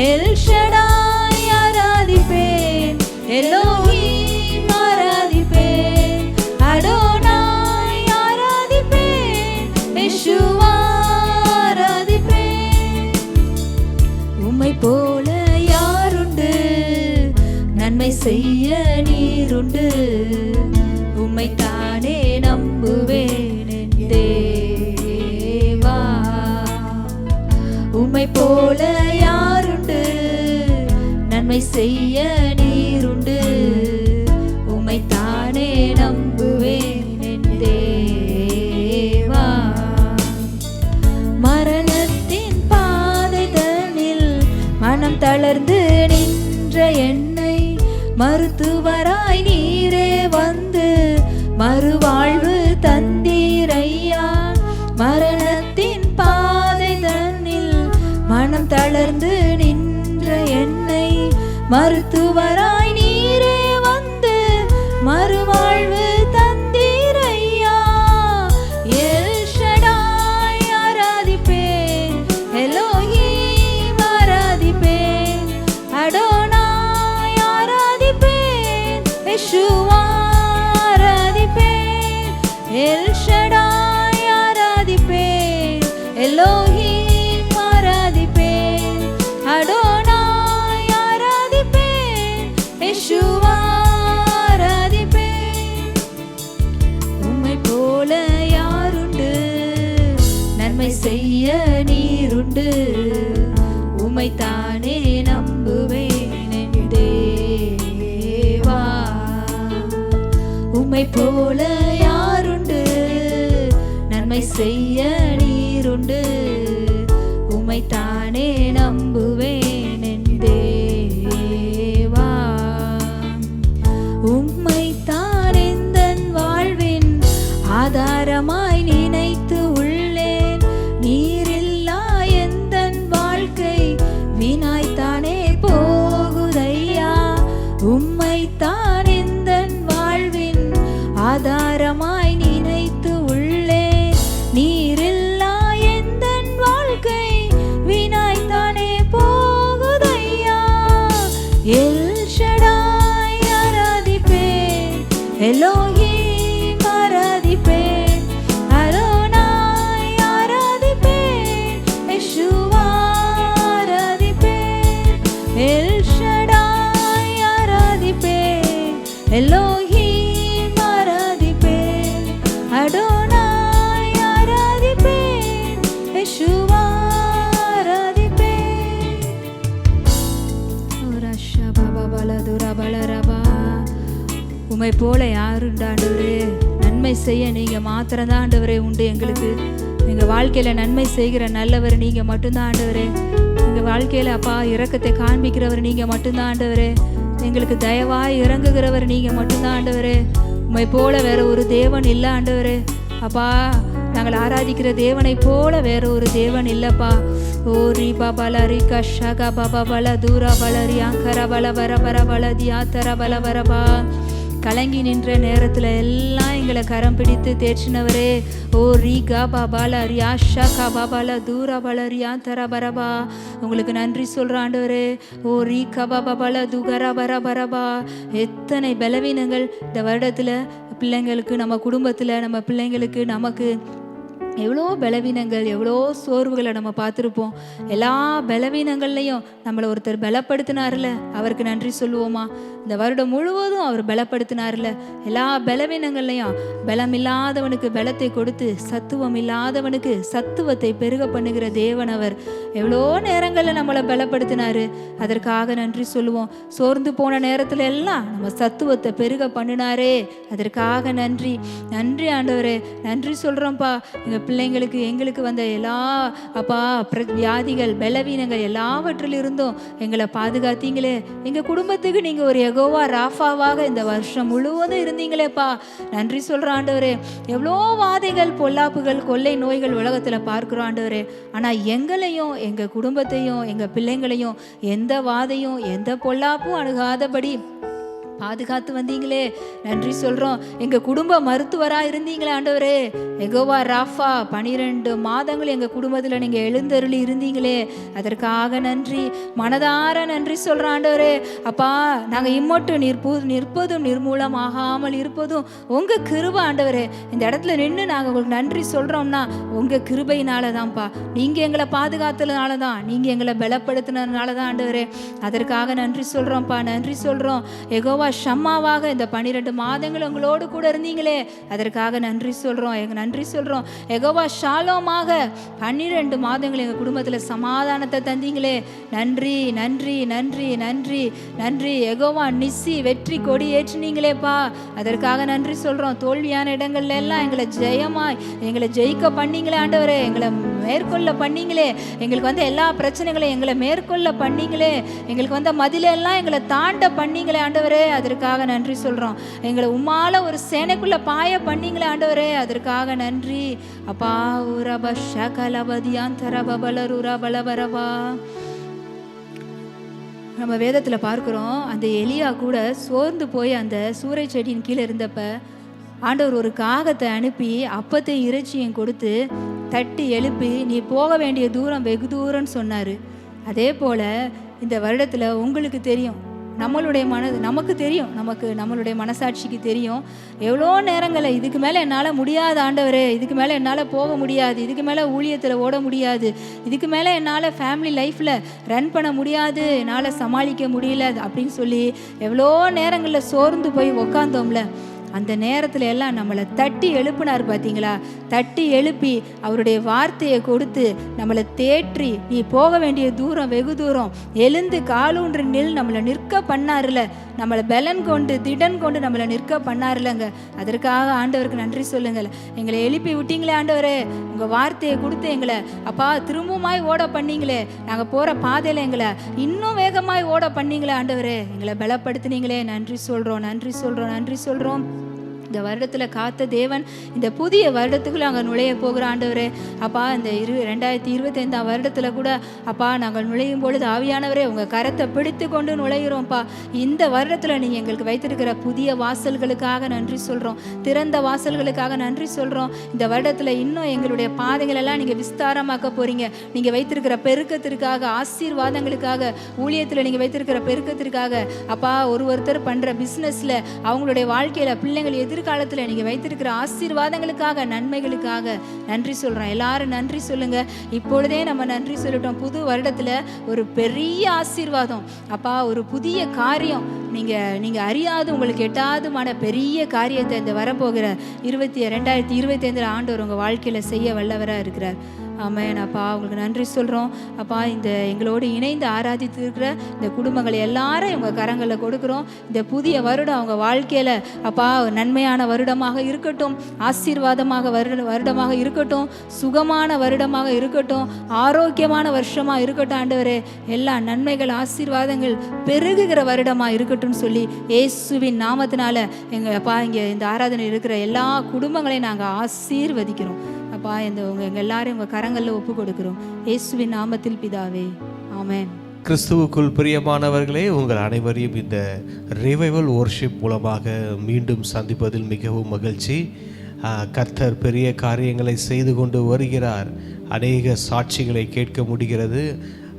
எல் ஷடாய் ஆராதிப்பேன், எலோஹீம் ஆராதிப்பேன், அடோனாய் ஆராதிப்பேன், யெஷுவா ஆராதிப்பேன். உம்மை போல யாருண்டு, நன்மை செய்ய நீருண்டு, உம்மை தானே நம்புவேன் என் தேவா. உம்மை போல யாருண்டு, நன்மை செய்ய நீருண்டு, உம்மை தானே நம்புவேன் என் தேவா. மரணத்தின் பாதை தனில் மனம் தளர்ந்து நின்ற என்னை மருத்துவராய் நீரே வந்து மறுவாழ்வு தந்தீரையா. மரணத்தின் பாதை தன்னில் மனம் தளர்ந்து நின்ற என்னை மருத்துவராய் நீரே வந்து மறுவாழ்வு தந்தீரையா. எல் ஷடாய் ஆராதிப்பேன், எலோஹீம் ஆராதிப்பேன், அடோனாய் ஆராதிப்பேன், யெஷுவா ஆராதிப்பேன். எல் ஷடாய் ஆராதிப்பேன், எலோஹீம் ஆராதிப்பேன், அடோனாய் ஆராதிப்பேன், யெஷுவா ஆராதிப்பேன். உம்மை போல யாருண்டு, நன்மை செய்ய நீருண்டு, உம்மை தானே நம்புவேன் என் தேவா. உம்மை போல யாருண்டு, நன்மை செய்ய நீருண்டு, உம்மைத்தான் எந்தன் வாழ்வின் ஆதாரமாய் நினைத்து உள்ளேன். நீரில்லா எந்தன் வாழ்க்கை வீணாய்த்தானே போகுதையா. எல் ஷடாய் ஆராதிப்பேன், எலோஹிம் ஆராதிப்பேன், அரோனாய் ஆராதிப்பேன், யெஷுவா ஆராதிப்பேன். எல் ஷடாய் ஆராதிப்பேன், எலோஹிம் ஆராதிப்பேன், அடோனாய் ஆராதிப்பேன், யெஷுவா ஆராதிப்பேன். ரஷா பாபா பலதுரா பலரபா. உம்மை போல யாருண்டா ஆண்டவரே? நன்மை செய்ய நீங்கள் மாத்திரம்தான் ஆண்டவரே உண்டு எங்களுக்கு. எங்கள் வாழ்க்கையில் நன்மை செய்கிற நல்லவர் நீங்கள் மட்டும்தான் ஆண்டவரே. எங்கள் வாழ்க்கையில் அப்பா இரக்கத்தை காண்பிக்கிறவர் நீங்கள் மட்டும்தான் ஆண்டவரே. எங்களுக்கு தயவாய் இறங்குகிறவர் நீங்கள் மட்டும்தான் ஆண்டவரே. உம்மை போல வேற ஒரு தேவன் இல்லை ஆண்டவரே. அப்பா நாங்கள் ஆராதிக்கிற தேவனை போல வேற ஒரு தேவன் இல்லைப்பா. ஓ ரீபா பல ரிகா ஷகா பாபா பல தூரா பல ரியாங்கர பல வர வர பல தியாத்தர பல வரபா. கலங்கி நின்ற நேரத்தில் எல்லாம் எங்களை கரம் பிடித்து தேர்ச்சினவரே. ஓ ரீகா பாபால ரியாஷா கா பாபால தூரா பல ரியாந்தர பரபா. உங்களுக்கு நன்றி சொல்கிற ஆண்டவரே. ஓ ரீகா பாபால துகரா பர பரபா. எத்தனை பலவீனங்கள் இந்த வருடத்தில் பிள்ளைங்களுக்கு, நம்ம குடும்பத்தில், நம்ம பிள்ளைங்களுக்கு, நமக்கு எவ்வளோ பலவீனங்கள், எவ்வளோ சோர்வுகளை நம்ம பார்த்துருப்போம். எல்லா பலவீனங்கள்லையும் நம்மளை ஒருத்தர் பலப்படுத்தினார்ல, அவருக்கு நன்றி சொல்லுவோமா? இந்த வருடம் முழுவதும் அவர் பலப்படுத்தினார்ல. எல்லா பலவீனங்கள்லையும் பலம் இல்லாதவனுக்கு பலத்தை கொடுத்து சத்துவம் இல்லாதவனுக்கு சத்துவத்தை பெருக பண்ணுகிற தேவன் அவர். எவ்வளோ நேரங்களில் நம்மளை பலப்படுத்தினாரு, அதற்காக நன்றி சொல்லுவோம். சோர்ந்து போன நேரத்தில் எல்லாம் நம்ம சத்துவத்தை பெருக பண்ணினாரே, அதற்காக நன்றி. நன்றி ஆண்டவரே, நன்றி சொல்கிறோம்ப்பா. எங்கள் பிள்ளைங்களுக்கு, எங்களுக்கு வந்த எல்லா அப்பா வியாதிகள், பலவீனங்கள் எல்லாவற்றிலிருந்தும் எங்களை பாதுகாத்தீங்களே. எங்கள் குடும்பத்துக்கு நீங்கள் ஒரு யெகோவா ராஃபாவாக இந்த வருஷம் முழுவதும் இருந்தீங்களேப்பா, நன்றி சொல்கிற ஆண்டவரே. எவ்வளோ வாதைகள், பொல்லாப்புகள், கொள்ளை நோய்கள் உலகத்தில் பார்க்குறோம் ஆண்டவரே. ஆனால் எங்களையும், எங்கள் குடும்பத்தையும், எங்கள் பிள்ளைங்களையும் எந்த வாதையும் எந்த பொல்லாப்பும் அணுகாதபடி பாதுகாத்து வந்தீங்களே, நன்றி சொல்கிறோம். எங்கள் குடும்ப மருத்துவராக இருந்தீங்களே ஆண்டவரே. யெகோவா ராஃபா 12 மாதங்கள் எங்கள் குடும்பத்தில் நீங்கள் எழுந்தருளி இருந்தீங்களே, அதற்காக நன்றி. மனதார நன்றி சொல்கிறோம் ஆண்டவரே. அப்பா நாங்கள் இம்மட்டும் நிற்பதும் நிர்மூலமாகாமல் இருப்பதும் உங்கள் கிருபை ஆண்டவரே. இந்த இடத்துல நின்று நாங்கள் உங்களுக்கு நன்றி சொல்கிறோம்னா உங்கள் கிருபையினால தான்ப்பா. நீங்கள் எங்களை பாதுகாத்ததுனால தான், நீங்கள் எங்களை பலப்படுத்தினதுனால தான் ஆண்டவரே. அதற்காக நன்றி சொல்கிறோம்ப்பா, நன்றி சொல்கிறோம். யெகோவா ஷம்மாவாக இந்த 12 மாதங்கள் உங்களோடு கூட இருந்தீங்களே, அதற்காக நன்றி சொல்கிறோம். நன்றி சொல்கிறோம். யெகோவா ஷாலோமாக 12 மாதங்கள் எங்கள் குடும்பத்தில் சமாதானத்தை தந்தீங்களே, நன்றி நன்றி நன்றி நன்றி நன்றி. யெகோவா நிசி வெற்றி கொடி ஏற்றினீங்களேப்பா, அதற்காக நன்றி சொல்கிறோம். தோல்வியான இடங்கள்ல எல்லாம் எங்களை ஜெயிக்க பண்ணீங்களே ஆண்டவரே. எங்களை மேற்கொள்ள பண்ணீங்களே. எங்களுக்கு வந்து எல்லா பிரச்சனைகளையும் எங்களை மேற்கொள்ள பண்ணீங்களே. எங்களுக்கு வந்து மதிலெல்லாம் எங்களை தாண்ட பண்ணீங்களே ஆண்டவரே, அதற்காக நன்றி சொல்கிறோம். எங்களை உம்மால ஒரு சேனைக்குள்ளே பாய பண்ணீங்களே ஆண்டவரே, அதற்காக நன்றி அப்பா. ஊரபா ஷகலபதியான் தரபலருரா பலபரபா. நம்ம வேதத்தில் பார்க்குறோம், அந்த எலியா கூட சோர்ந்து போய் அந்த சூறை செடியின் கீழே இருந்தப்ப ஆண்டவர் ஒரு காகத்தை அனுப்பி அப்பத்தை இறைச்சியும் கொடுத்து தட்டி எழுப்பி நீ போக வேண்டிய தூரம் வெகு தூரம்னு சொன்னார். அதே போல் இந்த வருடத்தில் உங்களுக்கு தெரியும், நமக்கு தெரியும், நம்மளுடைய மனசாட்சிக்கு தெரியும் எவ்வளோ நேரங்களில் இதுக்கு மேலே என்னால் முடியாது ஆண்டவரே, இதுக்கு மேலே என்னால் போக முடியாது, இதுக்கு மேலே ஊழியத்தில் ஓட முடியாது, இதுக்கு மேலே என்னால் ஃபேமிலி லைஃப்பில் ரன் பண்ண முடியாது, என்னால் சமாளிக்க முடியல அப்படின்னு சொல்லி எவ்வளோ நேரங்களில் சோர்ந்து போய் உக்காந்தோம்ல. அந்த நேரத்தில் எல்லாம் நம்மளை தட்டி எழுப்பினார் பார்த்தீங்களா? தட்டி எழுப்பி அவருடைய வார்த்தையை கொடுத்து நம்மளை தேற்றி நீ போக வேண்டிய தூரம் வெகு தூரம், எழுந்து காலூன்று நில் நம்மளை நிற்க பண்ணார்ல. நம்மளை பலன் கொண்டு திடன் கொண்டு நம்மளை நிற்க பண்ணார்லங்க. அதற்காக ஆண்டவருக்கு நன்றி சொல்லுங்கள். எங்களை எழுப்பி விட்டீங்களே ஆண்டவரே, உங்கள் வார்த்தையை கொடுத்து எங்களை அப்பா திரும்பவுமாய் ஓட பண்ணீங்களே, நாங்கள் போகிற பாதையில் எங்களை இன்னும் வேகமாய் ஓட பண்ணீங்களே ஆண்டவரே, எங்களை பலப்படுத்தினீங்களே, நன்றி சொல்கிறோம், நன்றி சொல்கிறோம், நன்றி சொல்கிறோம். இந்த வருடத்தில் காத்த தேவன் இந்த புதிய வருடத்துக்குள்ள நாங்கள் நுழைய போகிற ஆண்டவரே அப்பா, இந்த 2025 வருடத்தில் கூட அப்பா நாங்கள் நுழையும் பொழுது ஆவியானவரே உங்கள் கரத்தை பிடித்து கொண்டு நுழைகிறோம்ப்பா. இந்த வருடத்தில் நீங்கள் எங்களுக்கு வைத்திருக்கிற புதிய வாசல்களுக்காக நன்றி சொல்கிறோம், திறந்த வாசல்களுக்காக நன்றி சொல்கிறோம். இந்த வருடத்தில் இன்னும் எங்களுடைய பாதைகளெல்லாம் நீங்கள் விஸ்தாரமாக்க போகிறீங்க. நீங்கள் வைத்திருக்கிற பெருக்கத்திற்காக, ஆசீர்வாதங்களுக்காக, ஊழியத்தில் நீங்கள் வைத்திருக்கிற பெருக்கத்திற்காக அப்பா, ஒருத்தர் பண்ணுற பிஸ்னஸில், அவங்களுடைய வாழ்க்கையில், பிள்ளைங்கள் எதிர்காலத்தில் நீங்கள் வைத்திருக்கிற ஆசீர்வாதங்களுக்காக, நன்மைகளுக்காக நன்றி சொல்கிறோம். எல்லாரும் நன்றி சொல்லுங்க. இப்பொழுதே நம்ம நன்றி சொல்லட்டும். புது வருடத்தில் ஒரு பெரிய ஆசீர்வாதம் அப்பா, ஒரு புதிய காரியம், நீங்கள் அறியாது உங்களுக்கு எட்டாதுமான பெரிய காரியத்தை இந்த வரப்போகிற 2025 ஆண்டவர் உங்கள் வாழ்க்கையில் செய்ய வல்லவராக இருக்கிறார். ஆமென். அப்பா உங்களுக்கு நன்றி சொல்கிறோம். அப்பா, இந்த எங்களோடு இணைந்து ஆராதித்து இருக்கிற இந்த குடும்பங்களை எல்லாரும் உங்கள் கரங்களில் கொடுக்குறோம். இந்த புதிய வருடம் அவங்க வாழ்க்கையில் அப்பா நன்மையான வருடமாக இருக்கட்டும், ஆசீர்வாதமாக வருடமாக இருக்கட்டும், சுகமான வருடமாக இருக்கட்டும், ஆரோக்கியமான வருஷமாக இருக்கட்டும். ஆண்டவரே, எல்லா நன்மைகள், ஆசீர்வாதங்கள் பெருகுகிற வருடமாக இருக்கட்டும் சொல்லி இயேசுவின் நாமத்தினால எங்கள் அப்பா இங்கே இந்த ஆராதனை இருக்கிற எல்லா குடும்பங்களையும் நாங்கள் ஆசீர்வதிக்கிறோம். அப்பா, எங்கள் எல்லாரும் உங்கள் கரங்களில் ஒப்பு கொடுக்கிறோம். இயேசுவின் நாமத்தில் பிதாவே, ஆமென். கிறிஸ்துவுக்குள் பிரியமானவர்களே, உங்கள் அனைவரையும் இந்த ரிவைவல் வொர்ஷிப் மூலமாக மீண்டும் சந்திப்பதில் மிகவும் மகிழ்ச்சி. கர்த்தர் பெரிய காரியங்களை செய்து கொண்டு வருகிறார். அநேக சாட்சிகளை கேட்க முடிகிறது.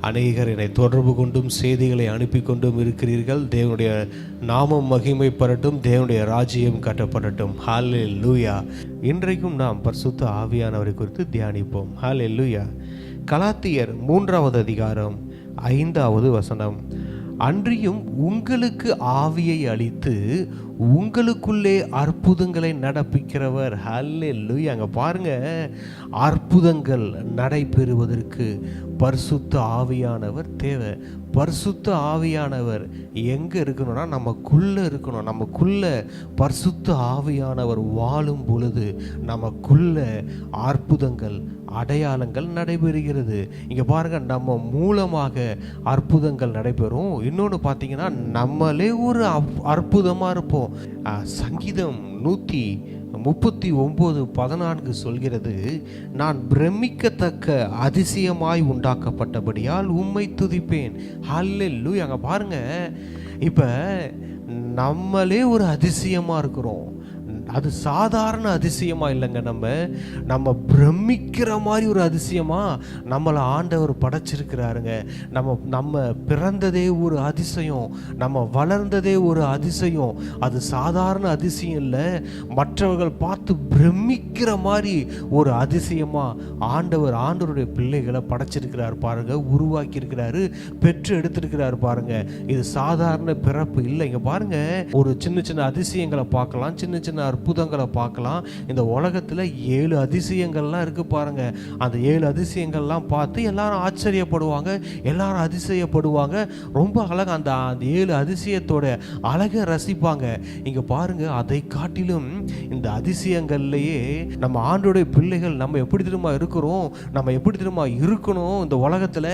அநேகர் என்னை தொடர்பு கொண்டும் செய்திகளை அனுப்பி கொண்டும் இருக்கிறீர்கள். தேவனுடைய நாமம் மகிமைப்படட்டும், தேவனுடைய ராஜ்யம் கட்டப்படட்டும். ஹல்லேலூயா. இன்றைக்கும் நாம் பரிசுத்த ஆவியானவரை குறித்து தியானிப்போம். ஹல்லேலூயா. கலாத்தியர் 3வது அதிகாரம் 5வது வசனம். அன்றியும் உங்களுக்கு ஆவியை அளித்து உங்களுக்குள்ளே அற்புதங்களை நடப்பிக்கிறவர். ஹல்லேலூயா. அங்கே பாருங்க, அற்புதங்கள் நடைபெறுவதற்கு பரிசுத்த ஆவியானவர் தேவை. பரிசுத்த ஆவியானவர் எங்கே இருக்கணும்னா நமக்குள்ளே இருக்கணும். நமக்குள்ள பரிசுத்த ஆவியானவர் வாழும் பொழுது நமக்குள்ள அற்புதங்கள், அடையாளங்கள் நடைபெறுகிறது. இங்கே பாருங்க, நம்ம மூலமாக அற்புதங்கள் நடைபெறும். இன்னொன்று பார்த்தீங்கன்னா, நம்மளே ஒரு அற்புதமாக இருப்போம். சங்கீதம் 139:14 சொல்கிறது, நான் பிரமிக்கத்தக்க அதிசயமாய் உண்டாக்கப்பட்டபடியால் உம்மை துதிப்பேன். ஹல்லேலூயா. அங்கே பாருங்க, இப்போ நம்மளே ஒரு அதிசயமாக இருக்கிறோம். அது சாதாரண அதிசயமாக இல்லைங்க. நம்ம பிரமிக்கிற மாதிரி ஒரு அதிசயமாக நம்மளை ஆண்டவர் படைச்சிருக்கிறாருங்க. நம்ம பிறந்ததே ஒரு அதிசயம், நம்ம வளர்ந்ததே ஒரு அதிசயம். அது சாதாரண அதிசயம் இல்லை. மற்றவர்கள் பார்த்து பிரமிக்கிற மாதிரி ஒரு அதிசயமாக ஆண்டவருடைய பிள்ளைகளை படைச்சிருக்கிறார் பாருங்க, உருவாக்கி இருக்கிறாரு, பெற்று எடுத்திருக்கிறாரு பாருங்க. இது சாதாரண பிறப்பு இல்லை. இங்கே பாருங்க, ஒரு சின்ன சின்ன அதிசயங்களை பார்க்கலாம், சின்ன சின்ன அற்புதங்களை பார்க்கலாம். இந்த உலகத்தில் 7 அதிசயங்கள்லாம் இருக்கு பாருங்க. அந்த 7 அதிசயங்கள்லாம் பார்த்து எல்லாரும் ஆச்சரியப்படுவாங்க, எல்லாரும் அதிசயப்படுவாங்க. ரொம்ப அழகா அந்த 7 அதிசயத்தோட அழகை ரசிப்பாங்க. இங்க பாருங்க, அதை காட்டிலும் இந்த அதிசயங்கள்லயே நம்ம ஆண்டோடைய பிள்ளைகள் நம்ம எப்படி தெரியுமா இருக்கிறோம், நம்ம எப்படி தெரியுமா இருக்கணும். இந்த உலகத்துல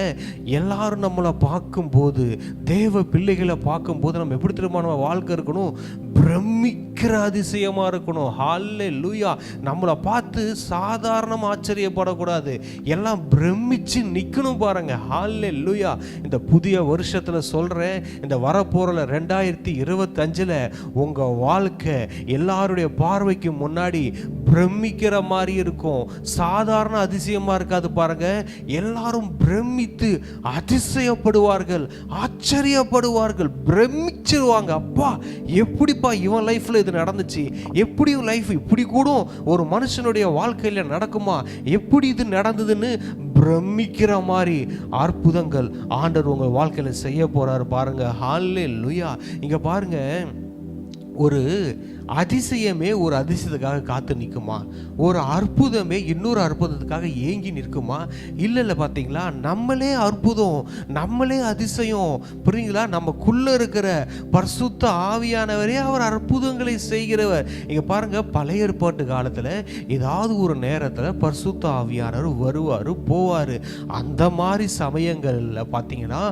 எல்லாரும் நம்மளை பார்க்கும்போது, தேவ பிள்ளைகளை பார்க்கும்போது நம்ம எப்படி தெரியுமா நம்ம வாழ்க்கை இருக்கணும், பிரமிக்கிற அதிசயமா இருக்கணும். ஹல்லேலூயா. நம்மளை பார்த்து சாதாரண ஆச்சரியப்படக்கூடாது, எல்லாம் பிரமிச்சு நிற்கணும் பாருங்க. ஹல்லேலூயா. இந்த புதிய வருஷத்துல சொல்றேன், இந்த வரப்போறல 2025ல உங்க வாழ்க்கை எல்லாருடைய பார்வைக்கு முன்னாடி பிரமிக்கிற மாதிரி இருக்கும். சாதாரண அதிசயமா இருக்காது பாருங்க. எல்லாரும் பிரமித்து அதிசயப்படுவார்கள், ஆச்சரியப்படுவார்கள், பிரமிச்சிருவாங்க. அப்பா, எப்படிப்பா இவன் லைஃப்ல இது நடந்துச்சு, எப்படி லைஃப் இப்படி கூட ஒரு மனுஷனுடைய வாழ்க்கையில நடக்குமா, எப்படி இது நடந்ததுன்னு பிரமிக்கிற மாதிரி அற்புதங்கள் ஆண்டவர் உங்க வாழ்க்கையில செய்ய போறாரு பாருங்க. ஹல்லேலூயா. இங்க பாருங்க, ஒரு அதிசயமே ஒரு அதிசயத்துக்காக காத்து நிற்குமா? ஒரு அற்புதமே இன்னொரு அற்புதத்துக்காக ஏங்கி நிற்குமா? இல்லை பார்த்தீங்களா, நம்மளே அற்புதம், நம்மளே அதிசயம். புரியுங்களா? நமக்குள்ள இருக்கிற பரிசுத்த ஆவியானவரே அவர் அற்புதங்களை செய்கிறவர். இங்க பாருங்க, பழைய ஏற்பாட்டு காலத்துல ஏதாவது ஒரு நேரத்துல பரிசுத்த ஆவியானவர் வருவாரு, போவாரு. அந்த மாதிரி சமயங்கள்ல பார்த்தீங்கன்னா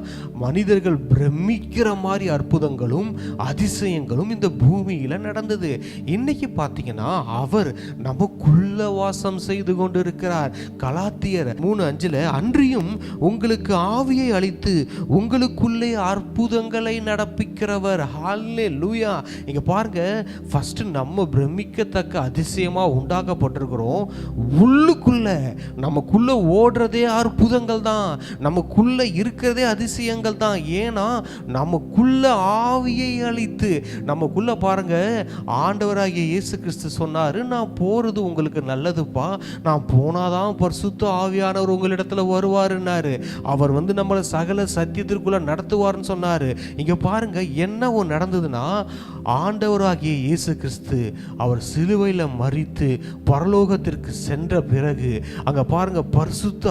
மனிதர்கள் பிரமிக்கிற மாதிரி அற்புதங்களும் அதிசயங்களும் இந்த பூமியில நடந்தது. இருந்தது. இன்னைக்கு பார்த்தீங்கன்னா அவர் நமக்குள்ள வாசம் செய்து கொண்டு இருக்கிறார். கலாத்தியர் 3:5 அன்றியும் உங்களுக்கு ஆவியை அளித்து உங்களுக்குள்ளே அற்புதங்களை நடப்பிக்கிறவர். ஹல்லேலூயா. இங்க பாருங்க, ஃபர்ஸ்ட் நம்ம பிரமிக்கத்தக்க அதிசயமா உண்டாக்கப்பட்டிருக்கிறோம். உள்ளுக்குள்ள நமக்குள்ள ஓடுறதே அற்புதங்கள் தான், நமக்குள்ள இருக்கிறதே அதிசயங்கள் தான். ஏன்னா நமக்குள்ள ஆவியை அளித்து, நமக்குள்ள பாருங்க, ஆண்டவராகிய இயேசு கிறிஸ்து சொன்னாரு, நான் போறது உங்களுக்கு நல்லதுப்பா, நான் போனாதான் பரிசுத்த ஆவியானவர் உங்களிடத்துல வருவாருன்னாரு. அவர் நம்மளை சகல சத்தியத்திற்குள்ள நடத்துவார்னு சொன்னாரு. இங்க பாருங்க, என்ன ஒன்று நடந்ததுன்னா, ஆண்டவராகிய இயேசு கிறிஸ்து அவர் சிலுவையில் மரித்து பரலோகத்திற்கு சென்ற பிறகு அங்க பாருங்க, பரிசுத்த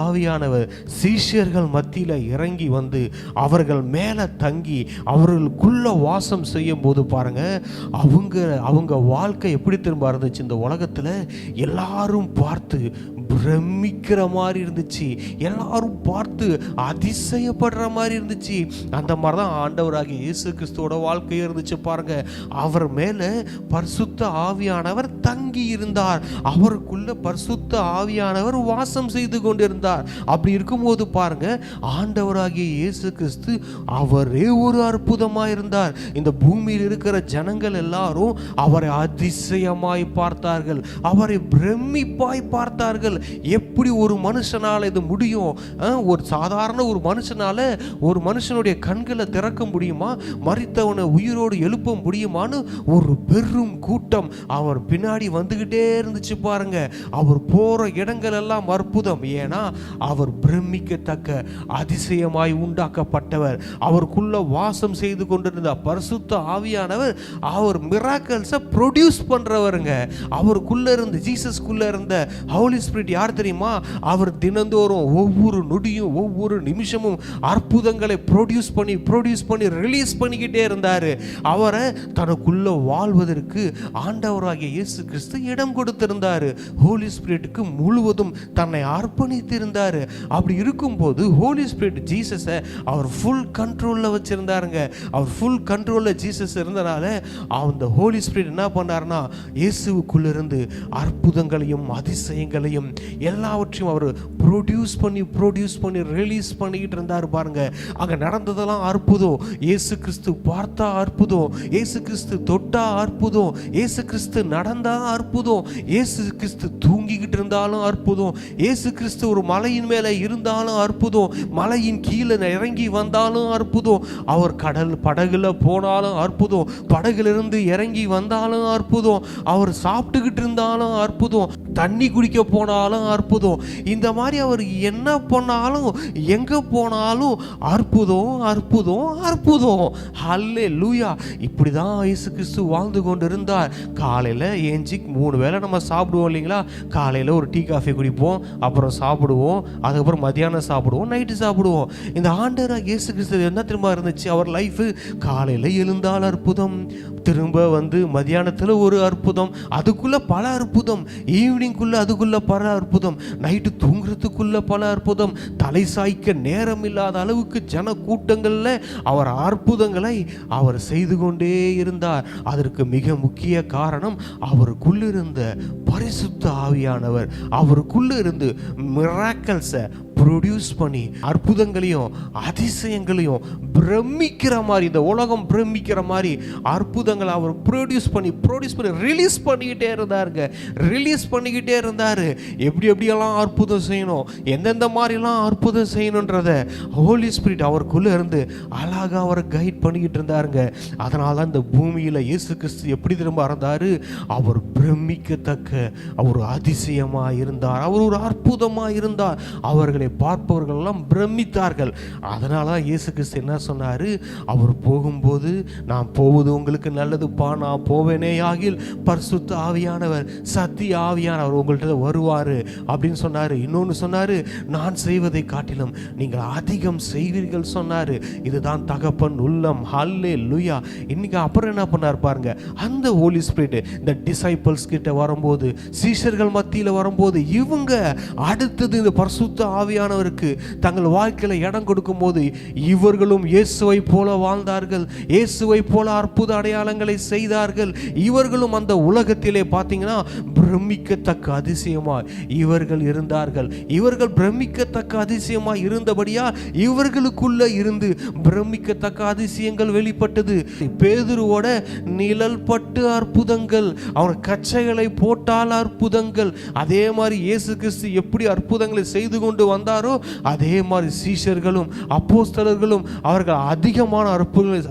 ஆவியானவர் சீஷர்கள் மத்தியில இறங்கி வந்து அவர்கள் மேல தங்கி அவர்களுக்குள்ள வாசம் செய்யும் போது பாருங்க, அவங்க வாழ்க்கை எப்படி திரும்ப இருந்துச்சு. இந்த உலகத்துல எல்லாரும் பார்த்து பிரமிக்கிற மாதிரி இருந்துச்சு, எல்லாரும் பார்த்து அதிசயப்படுற மாதிரி இருந்துச்சு. அந்த மாதிரி தான் ஆண்டவராகிய இயேசு கிறிஸ்துவோட வாழ்க்கை இருந்துச்சு. பாருங்க, அவர் மேல பரிசுத்த ஆவியானவர் தங்கி இருந்தார், அவருக்குள்ள பரிசுத்த ஆவியானவர் வாசம் செய்து கொண்டிருந்தார். அப்படி இருக்கும்போது பாருங்க, ஆண்டவராகிய இயேசு கிறிஸ்து அவரே ஒரு அற்புதமாய் இருந்தார். இந்த பூமியில் இருக்கிற ஜனங்கள் எல்லாரும் அவரை அதிசயமாய் பார்த்தார்கள், அவரை பிரமிப்பாய் பார்த்தார்கள். எப்படி ஒரு மனுஷனால இது முடியும்? ஒரு சாதாரண ஒரு மனுஷனால ஒரு மனுஷனுடைய கண்களை திறக்க முடியுமா? மரித்தவனை உயிரோடு எழுப்ப முடியுமான்னு ஒரு பெரும் கூட்டம் அவர் பின்னாடி வந்துகிட்டே இருந்துச்சு. பாருங்க, அவர் போற இடங்கள் எல்லாம் அற்புதம். ஏன்னா அவர் பிரமிக்கத்தக்க அதிசயமாய் உண்டாக்கப்பட்டவர், அவருக்குள்ள வாசம் செய்து கொண்டிருந்த பரிசுத்த ஆவியானவர் அவர் மிராக்கிள்ஸை ப்ரொடியூஸ் பண்றவருங்க. அவருக்குள்ள இருந்து, ஜீசஸ்குள்ள இருந்த ஹோலி ஸ்பிரிட் யார் தெரியுமா? அவர் தினந்தோறும் ஒவ்வொரு நொடியும் ஒவ்வொரு நிமிஷமும் அற்புதங்களை ப்ரொடியூஸ் பண்ணி ரிலீஸ் பண்ணிக்கிட்டே இருந்தார். அவரை தனக்குள்ள வாழ்வதற்கு ஆண்டவராகிய இயேசு கிறிஸ்து இடம் கொடுத்திருந்தார். ஹோலி ஸ்பிரிட்டுக்கு முழுவதும் தன்னை அர்ப்பணித்திருந்தார். அப்படி இருக்கும்போது ஹோலி ஸ்பிரிட் ஜீசஸை அவர் ஃபுல் கண்ட்ரோலில் வச்சிருந்தாருங்க. அவர் ஃபுல் கண்ட்ரோலில் ஜீசஸ் இருந்தனால அந்த ஹோலி ஸ்பிரிட் என்ன பண்ணாருன்னா, இயேசுக்குள்ள இருந்து அற்புதங்களையும் அதிசயங்களையும் எல்லாவற்றையும் அவர் ப்ரொடியூஸ் பண்ணி ரிலீஸ் பண்ணிக்கிட்டு இருந்தார். பாருங்க, அங்க நடந்ததெல்லாம் அற்புதம். இயேசு கிறிஸ்து பார்த்தா அற்புதம், இயேசு கிறிஸ்து தொட்டா அற்புதம், இயேசு கிறிஸ்து நடந்தா அற்புதம், இயேசு கிறிஸ்து தூங்கிக்கிட்டு இருந்தாலும் அற்புதம், இயேசு கிறிஸ்து ஒரு மலையின் மேல இருந்தாலும் அற்புதம், மலையின் கீழே இறங்கி வந்தாலும் அற்புதம், அவர் படகுல போனாலும் அற்புதம், படகுலிருந்து இறங்கி வந்தாலும் அற்புதம், அவர் சாப்பிட்டுக்கிட்டு இருந்தாலும் அற்புதம், தண்ணி குடிக்க போனாலும் அற்புதம். இந்த மாதிரி அவர் என்ன பண்ணாலும் எங்க போனாலும் அற்புதம் அற்புதம் அற்புதம். ஹல்லேலூயா. இப்படிதான் இயேசு கிறிஸ்து வாழ்ந்து கொண்டு இருந்தார். காலையில ஏஞ்சி 3 வேளை நம்ம சாப்பிடுவோம் இல்லைங்களா? காலையில ஒரு டீ காஃபி குடிப்போம், அப்புறம் சாப்பிடுவோம், அதுக்கப்புறம் மத்தியானம் சாப்பிடுவோம், நைட்டு சாப்பிடுவோம். இந்த ஆண்டவராகிய இயேசு கிறிஸ்து என்ன திரும்ப இருந்துச்சு அவர் லைஃப்? காலையில எழுந்தால் அற்புதம், திரும்ப மத்தியானத்தில் ஒரு அற்புதம், அதுக்குள்ள பல அற்புதம், ஈவினிங்குள்ள அதுக்குள்ள பல அற்புதம், நைட்டு தூங்குறதுக்குள்ள பல அற்புதம், தலை சாய்க்க நேரம் இல்லாத அளவுக்கு ஜன கூட்டங்கள்ல அவர் அற்புதங்களை அவர் செய்து கொண்டே இருந்தார். அதற்கு மிக முக்கிய காரணம் அவருக்குள்ள இருந்த பரிசுத்த ஆவியானவர் அவருக்குள்ள இருந்து மிராக்கிள்ஸை ப்ரொடியூஸ் பண்ணி அற்புதங்களையும் அதிசயங்களையும் பிரமிக்கிற மாதிரி, இந்த உலகம் பிரமிக்கிற மாதிரி அற்புதங்களை அவர் ப்ரொடியூஸ் பண்ணி ரிலீஸ் பண்ணிக்கிட்டே இருந்தார். எப்படியெல்லாம் அற்புதம் செய்யணும், எந்தெந்த மாதிரிலாம் அற்புதம் செய்யணுன்றத ஹோலி ஸ்பிரிட் அவருக்குள்ள இருந்து அழகாக அவரை கைட் பண்ணிக்கிட்டு இருந்தாருங்க. அதனால தான் இந்த பூமியில் இயேசு கிறிஸ்து எப்படி திரும்ப இருந்தார்? அவர் பிரமிக்கத்தக்க அவர் அதிசயமாக இருந்தார், அவர் ஒரு அற்புதமாக இருந்தார். அவர்களை பார்ப்பவர்கள் எல்லாம் பிரமித்தார்கள். அதனால இயேசு கிறிஸ்து என்ன சொன்னாரு? அவர் போகும்போது, நான் போவது உங்களுக்கு நல்லதுப்பா, நான் போவேனே ஆகில் பரிசுத்த ஆவியானவர் சத்திய ஆவியானவர் உங்கள்கிட்ட வருவாரு அப்படின்னு சொன்னாரு. இன்னொன்று சொன்னாரு, நான் செய்வதை காட்டிலும் நீங்கள் அதிகம் செய்வீர்கள் சொன்னாரு. இதுதான் தகப்பன் உள்ளம். ஹல்லேலூயா. இன்னைக்கு அப்புறம் என்ன பண்ணார் பாருங்க, அந்த ஹோலி ஸ்பிரிட் இந்த டிசைபிள்ஸ் கிட்ட வரும்போது, சீஷர்கள் மத்தியில் வரும்போது, இவங்க அடுத்தது இந்த பரிசுத்த ஆவி ஆவியானவருக்கு தங்கள் வாழ்க்கையில இடம் கொடுக்கும் போது இவர்களும் இயேசுவை போல வாழ்ந்தார்கள், இயேசுவை போல அற்புத அடையாளங்களை செய்தார்கள். இவர்களும் அந்த உலகத்திலே பார்த்தீங்கன்னா பிரமிக்கத்தக்க அதிசயமாய் இவர்கள் இருந்தார்கள். இவர்கள் பிரமிக்கத்தக்க அதிசயமாய் இருந்தபடியா இவர்களுக்குள்ள இருந்து பிரமிக்கத்தக்க அதிசயங்கள் வெளிப்பட்டது. பேதுருவோட நிழல் பட்டு அற்புதங்கள், அவன் கச்சைகளை போட்டால் அற்புதங்கள். அதே மாதிரி இயேசு கிறிஸ்து எப்படி அற்புதங்களை செய்து கொண்டு வந்தாரோ அதே மாதிரி சீஷர்களும் அப்போஸ்தலர்களும் அவர்கள் அதிகமான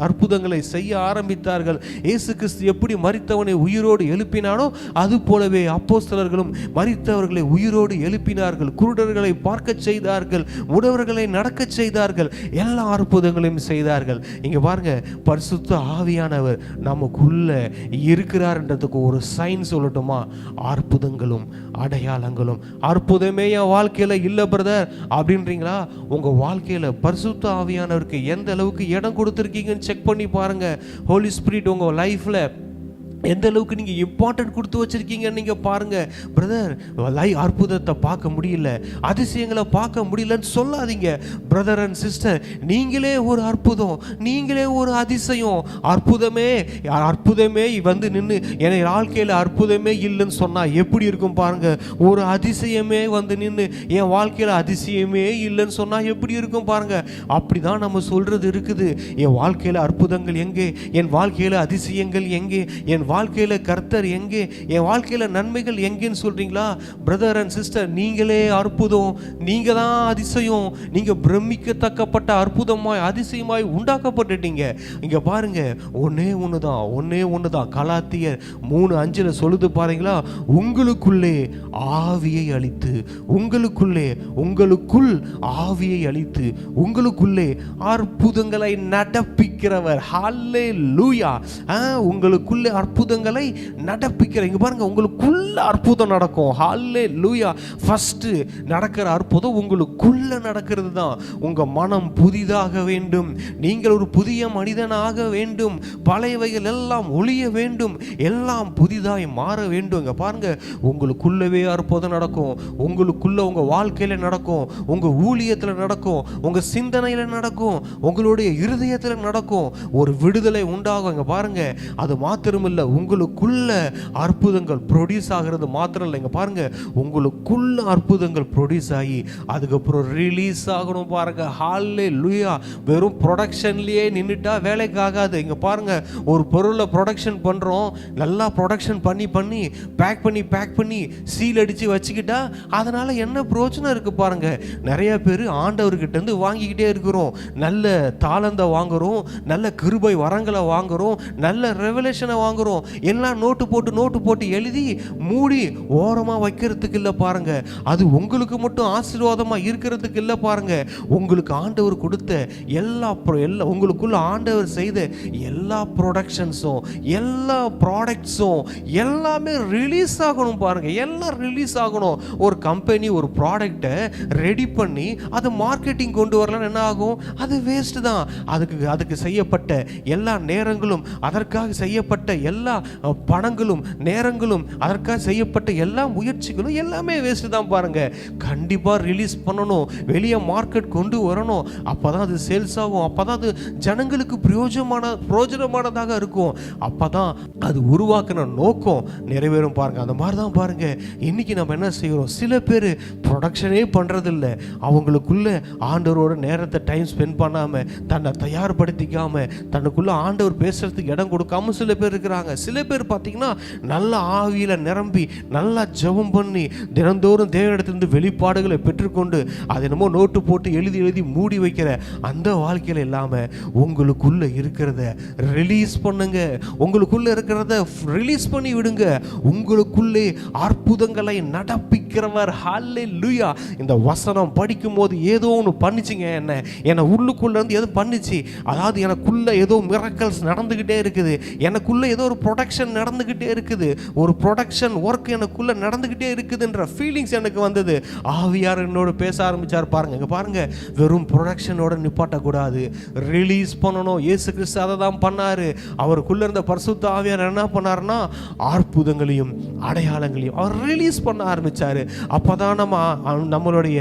அற்புதங்களை செய்ய ஆரம்பித்தார்கள். இயேசு கிறிஸ்து எப்படி மரித்தவனை உயிரோடு எழுப்பினானோ அது போலவே அப்போஸ்தலர்களும் மரித்தவர்களை உயிரோடு எழுப்பினார்கள். குருடர்களை பார்க்க செய்தார்கள், முடவர்களை நடக்க செய்தார்கள், எல்லா அற்புதங்களையும் செய்தார்கள். இங்க பாருங்க, பரிசுத்த ஆவியானவர் நமக்குள்ள இருக்கிறார்ன்றதுக்கு ஒரு சைன் சொல்லட்டுமா? அற்புதங்களும் அடையாளங்களும். அற்புதமே என் வாழ்க்கையில இல்ல பிரதர் அப்படின்றீங்களா? உங்க வாழ்க்கையில பரிசுத்த ஆவியானவருக்கு எந்த அளவுக்கு இடம் கொடுத்துருக்கீங்கன்னு செக் பண்ணி பாருங்க. ஹோலி ஸ்பிரிட் உங்க லைஃப்ல எந்த அளவுக்கு நீங்கள் இம்பார்ட்டன்ட் கொடுத்து வச்சுருக்கீங்கன்னு நீங்கள் பாருங்கள். பிரதர் அற்புதத்தை பார்க்க முடியல, அதிசயங்களை பார்க்க முடியலன்னு சொல்லாதீங்க. பிரதர் அண்ட் சிஸ்டர், நீங்களே ஒரு அற்புதம், நீங்களே ஒரு அதிசயம். அற்புதமே வந்து நின்று என் வாழ்க்கையில் அற்புதமே இல்லைன்னு சொன்னால் எப்படி இருக்கும் பாருங்கள். ஒரு அதிசயமே வந்து நின்று என் வாழ்க்கையில் அதிசயமே இல்லைன்னு சொன்னால் எப்படி இருக்கும் பாருங்கள். அப்படி தான் நம்ம சொல்கிறது இருக்குது. என் வாழ்க்கையில் அற்புதங்கள் எங்கே, என் வாழ்க்கையில் அதிசயங்கள் எங்கே, என் வாழ்க்கையில் கர்த்தர் எங்கே, என் வாழ்க்கையில் நன்மைகள் எங்கேன்னு சொல்றீங்களா? பிரதர் அண்ட் சிஸ்டர், நீங்களே அற்புதம், நீங்க தான் அதிசயம். நீங்க பிரமிக்கத்தக்கப்பட்ட அற்புதமாய் அதிசயமாய் உண்டாக்கப்பட்டுட்டீங்க. இங்க பாருங்க, ஒன்னே ஒண்ணுதான். கலாத்தியர் 3:5 சொல்லுது பாருங்களா, உங்களுக்குள்ளே ஆவியை அளித்து, உங்களுக்குள் ஆவியை அளித்து உங்களுக்குள்ளே அற்புதங்களை நடப்பிக்கிறவர். ஹல்லேலூயா. உங்களுக்குள்ளே அற்புதங்களை நடப்பிக்கிற. இங்க பாருங்க, உங்களுக்குள்ள அற்புதம் நடக்கும். ஹல்லேலூயா. ஃபர்ஸ்ட் நடக்கிற அற்புதம் உங்களுக்குள்ள நடக்கிறது தான். உங்க மனம் புதிதாக வேண்டும், நீங்கள் ஒரு புதிய மனிதனாக வேண்டும், பழையவைகள் எல்லாம் ஒழிய வேண்டும், எல்லாம் புதிதாய் மாற வேண்டும். இங்க பாருங்க, உங்களுக்குள்ளவே அற்புதம் நடக்கும். உங்களுக்குள்ள உங்க வாழ்க்கையில நடக்கும், உங்க ஊழியத்துல நடக்கும், உங்க சிந்தனையில நடக்கும், உங்களுடைய இருதயத்துல நடக்கும். ஒரு விடுதலை உண்டாகும். இங்க பாருங்க, அது மாத்திரமில்லை, உங்களுக்குள்ள அற்புதங்கள் ப்ரொடியூஸ் ஆகிறது மாத்திரம் இல்லைங்க. பாருங்க, உங்களுக்குள்ள அற்புதங்கள் ப்ரொடியூஸ் ஆகி அதுக்கப்புறம் ரிலீஸ் ஆகணும். பாருங்க, ஹல்லேலூயா. வெறும் ப்ரொடக்ஷன்லயே நின்றுட்டா வேலைக்கு ஆகாது. இங்க பாருங்க, ஒரு பொருளை ப்ரொடக்ஷன் பண்றோம், நல்லா ப்ரொடக்ஷன் பண்ணி பேக் பண்ணி சீல் அடிச்சு வச்சுக்கிட்டா அதனால என்ன பிரயோஜனம் இருக்கு பாருங்க. நிறைய பேர் ஆண்டவர்கிட்ட இருந்து வாங்கிக்கிட்டே இருக்கிறோம். நல்ல தாளந்தை வாங்குறோம், நல்ல கிருபை வரங்களை வாங்குறோம், நல்ல ரெவலேஷனை வாங்குறோம். எல்லாம் நோட்டு போட்டு எழுதி மூடி ஓரமா வைக்கிறதுக்கு இல்லை பாருங்க. அது உங்களுக்கு மட்டும் ஆசீர்வாதமா இருக்கிறதுக்கு இல்லை பாருங்க. உங்களுக்கு ஆண்டவர் கொடுத்த எல்லா உங்களுக்குள்ள ஆண்டவர் செய்த எல்லா ப்ரொடக்ஷன்ஸும் எல்லா ப்ராடக்ட்ஸும் எல்லாமே ரிலீஸ் ஆகணும் பாருங்க. எல்லாம் ரிலீஸ் ஆகணும். ஒரு கம்பெனி ஒரு ப்ராடக்டை ரெடி பண்ணி அதை மார்க்கெட்டிங் கொண்டு வரலன்னு என்ன ஆகும்? அது வேஸ்ட் தான். அதுக்கு செய்யப்பட்ட எல்லா நேரங்களும், அதற்காக செய்யப்பட்ட எல்லா பணங்களும் நேரங்களும், அதற்காக செய்யப்பட்ட எல்லா முயற்சிகளும் எல்லாமே வேஸ்ட் தான் பாருங்க. கண்டிப்பா ரிலீஸ் பண்ணணும், வெளியே மார்க்கெட் கொண்டு வரணும். அப்பதான் அது சேல்ஸ் ஆகும், அப்பதான் அது ஜனங்களுக்கு பிரயோஜனமானதாக இருக்கும், அப்பதான் அது உருவாக்குன நோக்கம் நிறைவேறும் பாருங்க. அந்த மாதிரி தான் பாருங்க, இன்னைக்கு நம்ம என்ன செய்யறோம்? சில பேர் ப்ரொடக்ஷனே பண்றதில்லை. அவங்களுக்குள்ள ஆண்டவரோட நேரத்தை டைம் ஸ்பெண்ட் பண்ணாம, தன்னை தயார்படுத்திக்காம, தனக்குள்ள ஆண்டவர் பேசுறதுக்கு இடம் கொடுக்காம சில பேர் இருக்கிறாங்க. சில பேர் பார்த்தீங்கன்னா நல்ல ஆவியில நிரம்பி நல்லா ஜெபம் பண்ணி தினந்தோறும் தேவனிடத்திலிருந்து வெளிப்பாடுகளை பெற்றுக்கொண்டு அதை என்னமோ நோட்டு போட்டு எழுதி மூடி வைக்கிற அந்த வாழ்க்கையில இல்லாம உங்களுக்குள்ள இருக்கிறத ரிலீஸ் பண்ணுங்க. உங்களுக்குள்ள இருக்கிறத ரிலீஸ் பண்ணி விடுங்க. உங்களுக்குள்ளே அற்புதங்களை நடப்பிக்கிறவர். ஹல்லேலூயா. இந்த வசனம் படிக்கும் போது ஏதோ ஒன்று பண்ணிச்சுங்க, என்ன உள்ளுக்குள்ள இருந்து ஏதோ பண்ணிச்சு. அதாவது எனக்குள்ள ஏதோ மிரக்கல்ஸ் நடந்துகிட்டே இருக்குது, எனக்குள்ள ஏதோ ஒரு ப்ரொடக்ஷன் நடந்துக்கிட்டே இருக்குது, ஒரு ப்ரொடக்ஷன் ஒர்க் எனக்குள்ள நடந்துக்கிட்டே இருக்குதுன்ற ஃபீலிங்ஸ் எனக்கு வந்தது. ஆவியார் என்னோட பேச ஆரம்பிச்சார். பாருங்க, இங்க பாருங்க, வெறும் ப்ரொடக்ஷனோட நிப்பாட்டக்கூடாது, ரிலீஸ் பண்ணணும். இயேசு கிறிஸ்து அதை தான் பண்ணாரு. அவருக்குள்ள இருந்த பரிசுத்த ஆவியார் என்ன பண்ணாருன்னா அற்புதங்களையும் அடையாளங்களையும் அவர் ரிலீஸ் பண்ண ஆரம்பிச்சாரு. அப்பதான் நம்மளுடைய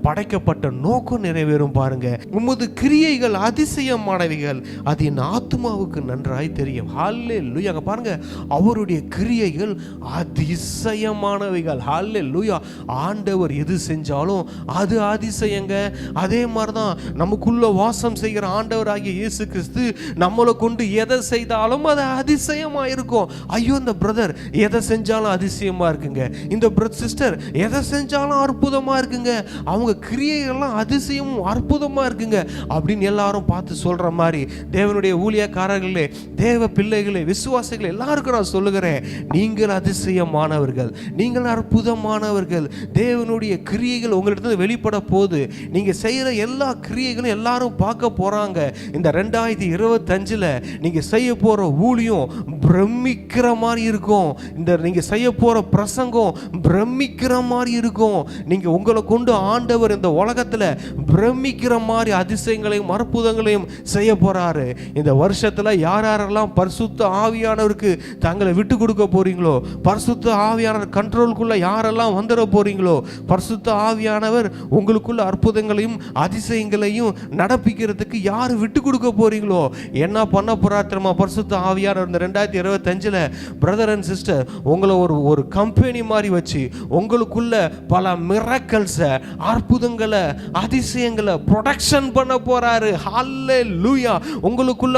படைக்கப்பட்ட நோக்கம் நிறைவேறும். பாருங்க, உமது கிரியைகள் அதிசயமானவைகள், அது என் ஆத்மாவுக்கு நன்றாய் தெரியும். ஹல்லேலூயா. அங்க பாருங்க, அவருடைய கிரியைகள் அதிசயமானவைகள். ஹல்லேலூயா. ஆண்டவர் எது செஞ்சாலும் அது அதிசயங்க. அதே மாதிரிதான் நமக்குள்ள வாசம் செய்கிற ஆண்டவர் ஆகிய இயேசு கிறிஸ்து நம்மளை கொண்டு எதை செய்தாலும் அது அதிசயமா இருக்கும். ஐயோ, இந்த பிரதர் எதை செஞ்சாலும் அதிசயமா இருக்குங்க, இந்த சிஸ்டர் எதை செஞ்சாலும் அற்புதமா இருக்குங்க, அவங்க கிரியைகள்லாம் அதிசயமும் அற்புதமா இருக்குங்க அப்படின்னு எல்லாரும் பார்த்து சொல்ற மாதிரி, தேவனுடைய ஊழியக்காரர்களே, தேவ பிள்ளைகளே, விசுவாசிகளே எல்லாருக்கும் நான் சொல்லுகிறேன், நீங்கள் அதிசயமானவர்கள், நீங்கள் அற்புதமானவர்கள். தேவனுடைய கிரியைகள் உங்களிடத்துல வெளிப்பட போகுது. நீங்க செய்யற எல்லா கிரியைகளும் எல்லாரும் பார்க்க போறாங்க. இந்த 2025ல நீங்க செய்ய போற ஊழியம் பிரமிக்கிற மாதிரி இருக்கும். இந்த நீங்க செய்ய போற பிரசங்கம் பிரமிக்கிற மாதிரி இருக்கும். நீங்க உங்களை கொண்டு ஆண்டவர் இந்த உலகத்துல பிரமிக்கிற மாதிரி அதிசயங்களையும் அற்புதங்களையும் செய்ய போறாரு. இந்த வருஷத்துல யாரெல்லாம் பரிசுத்த ஆவியானவருக்கு தங்களை விட்டு கொடுக்க போறீங்களோ, பரிசுத்த ஆவியானவர் கண்ட்ரோலுக்குள்ள யாரெல்லாம் வந்துட போறீங்களோ, பரிசுத்த ஆவியானவர் உங்களுக்குள்ள அற்புதங்களையும் அதிசயங்களையும் நடப்பிக்கிறதுக்கு யாரு விட்டு கொடுக்க போறீங்களோ, என்ன பண்ண போறாரு தெரியுமா? பரிசுத்த ஆவியானவர் இந்த 2025ல பிரதர் அண்ட் சிஸ்டர் உங்களை ஒரு கம்பெனி மாதிரி வச்சு உங்களுக்குள்ள பல மிரக்கல்ஸ், அற்புதங்களை, அதிசயங்களை ப்ரொடக்ஷன் பண்ண போறாரு. ஹல்லேலூயா. உங்களுக்குள்ள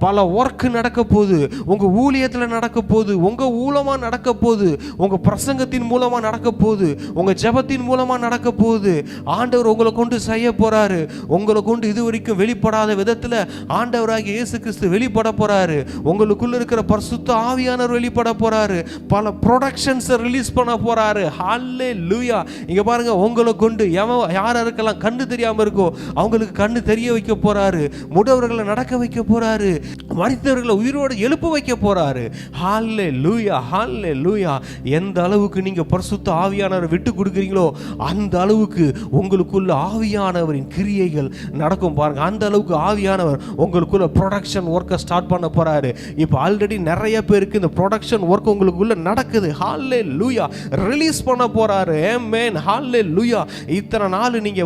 பல ஒர்க் நடக்க போகுது, உங்க ஊழியத்தில் நடக்க போகுது, உங்க மூலமா நடக்க போகுது, உங்க பிரசங்கத்தின் மூலமா நடக்க போகுது, உங்க ஜெபத்தின் மூலமா நடக்க போகுது. ஆண்டவர் உங்களை கொண்டு செய்ய போறாரு. உங்களை கொண்டு இதுவரைக்கும் வெளிப்படாத விதத்துல ஆண்டவராகிய இயேசு கிறிஸ்து வெளிப்பட போறாரு. உங்களுக்குள்ள இருக்கிற பரிசுத்த ஆவியானவர் வெளிப்பட போறாரு. பல ப்ரொடக்ஷன்ஸ் ரிலீஸ் பண்ண போறாரு. ஹல்லேலூயா. இங்க பாருங்க, உங்களை கொண்டு யாரெல்லாம் கண்ணு தெரியாம இருக்கோ அவங்களுக்கு கண்ணு தெரிய வைக்க போறாரு. முடவர்களை நடக்க வைக்க போறாரு. மரித்தவர்களை உயிரோடு எழுப்ப வைக்க போறாரு. ஹல்லேலூயா, ஹல்லேலூயா. எந்த அளவுக்கு நீங்க பரிசுத்த ஆவியானவரை விட்டு கொடுக்குறீங்களோ அந்த அளவுக்கு உங்களுக்குள்ள ஆவியானவரின் கிரியைகள் நடக்கும். பாருங்க, அந்த அளவுக்கு ஆவியானவர் உங்களுக்குள்ள ப்ரொடக்ஷன் ஒர்க்கை ஸ்டார்ட் பண்ண போறாரு. இப்போ ஆல்ரெடி நிறைய பேருக்கு இந்த ப்ரொடக்ஷன் ஒர்க் உங்களுக்குள்ள நடக்குது. ஹல்லேலூயா. ரிலீஸ் பண்ண போறாரு. ஆமென். ஹல்லேலூயா. இத்தனை நாள் நீங்க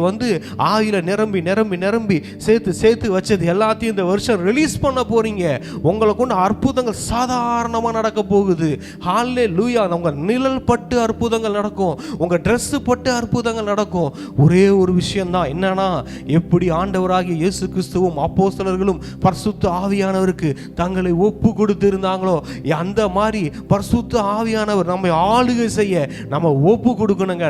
ஆவியில நிரம்பி நிரம்பி நிரம்பி சேர்த்து வச்சது எல்லாத்தையும் இந்த வருஷம் ரிலீஸ் பண்ண போறீங்க. உங்களை கொண்டு அற்புதங்கள் சாதாரணமா நடக்க போகுது. ஹல்லேலூயா. உங்க நிழல் பட்டு அற்புதங்கள் நடக்கும், உங்க ட்ரெஸ் பட்டு அற்புதங்கள் நடக்கும். ஒரே ஒரு விஷயம் தான், என்னன்னா, எப்படி ஆண்டவராகிய இயேசு கிறிஸ்துவும் அப்போஸ்தலர்களும் பரிசுத்த ஆவியானவருக்கு தங்களை ஒப்பு கொடுத்து இருந்தாங்களோ, அந்த மாதிரி பரிசுத்த ஆவியானவர் நம்ம ஆளுகை செய்ய நம்ம ஒப்பு கொடுக்கணுங்க.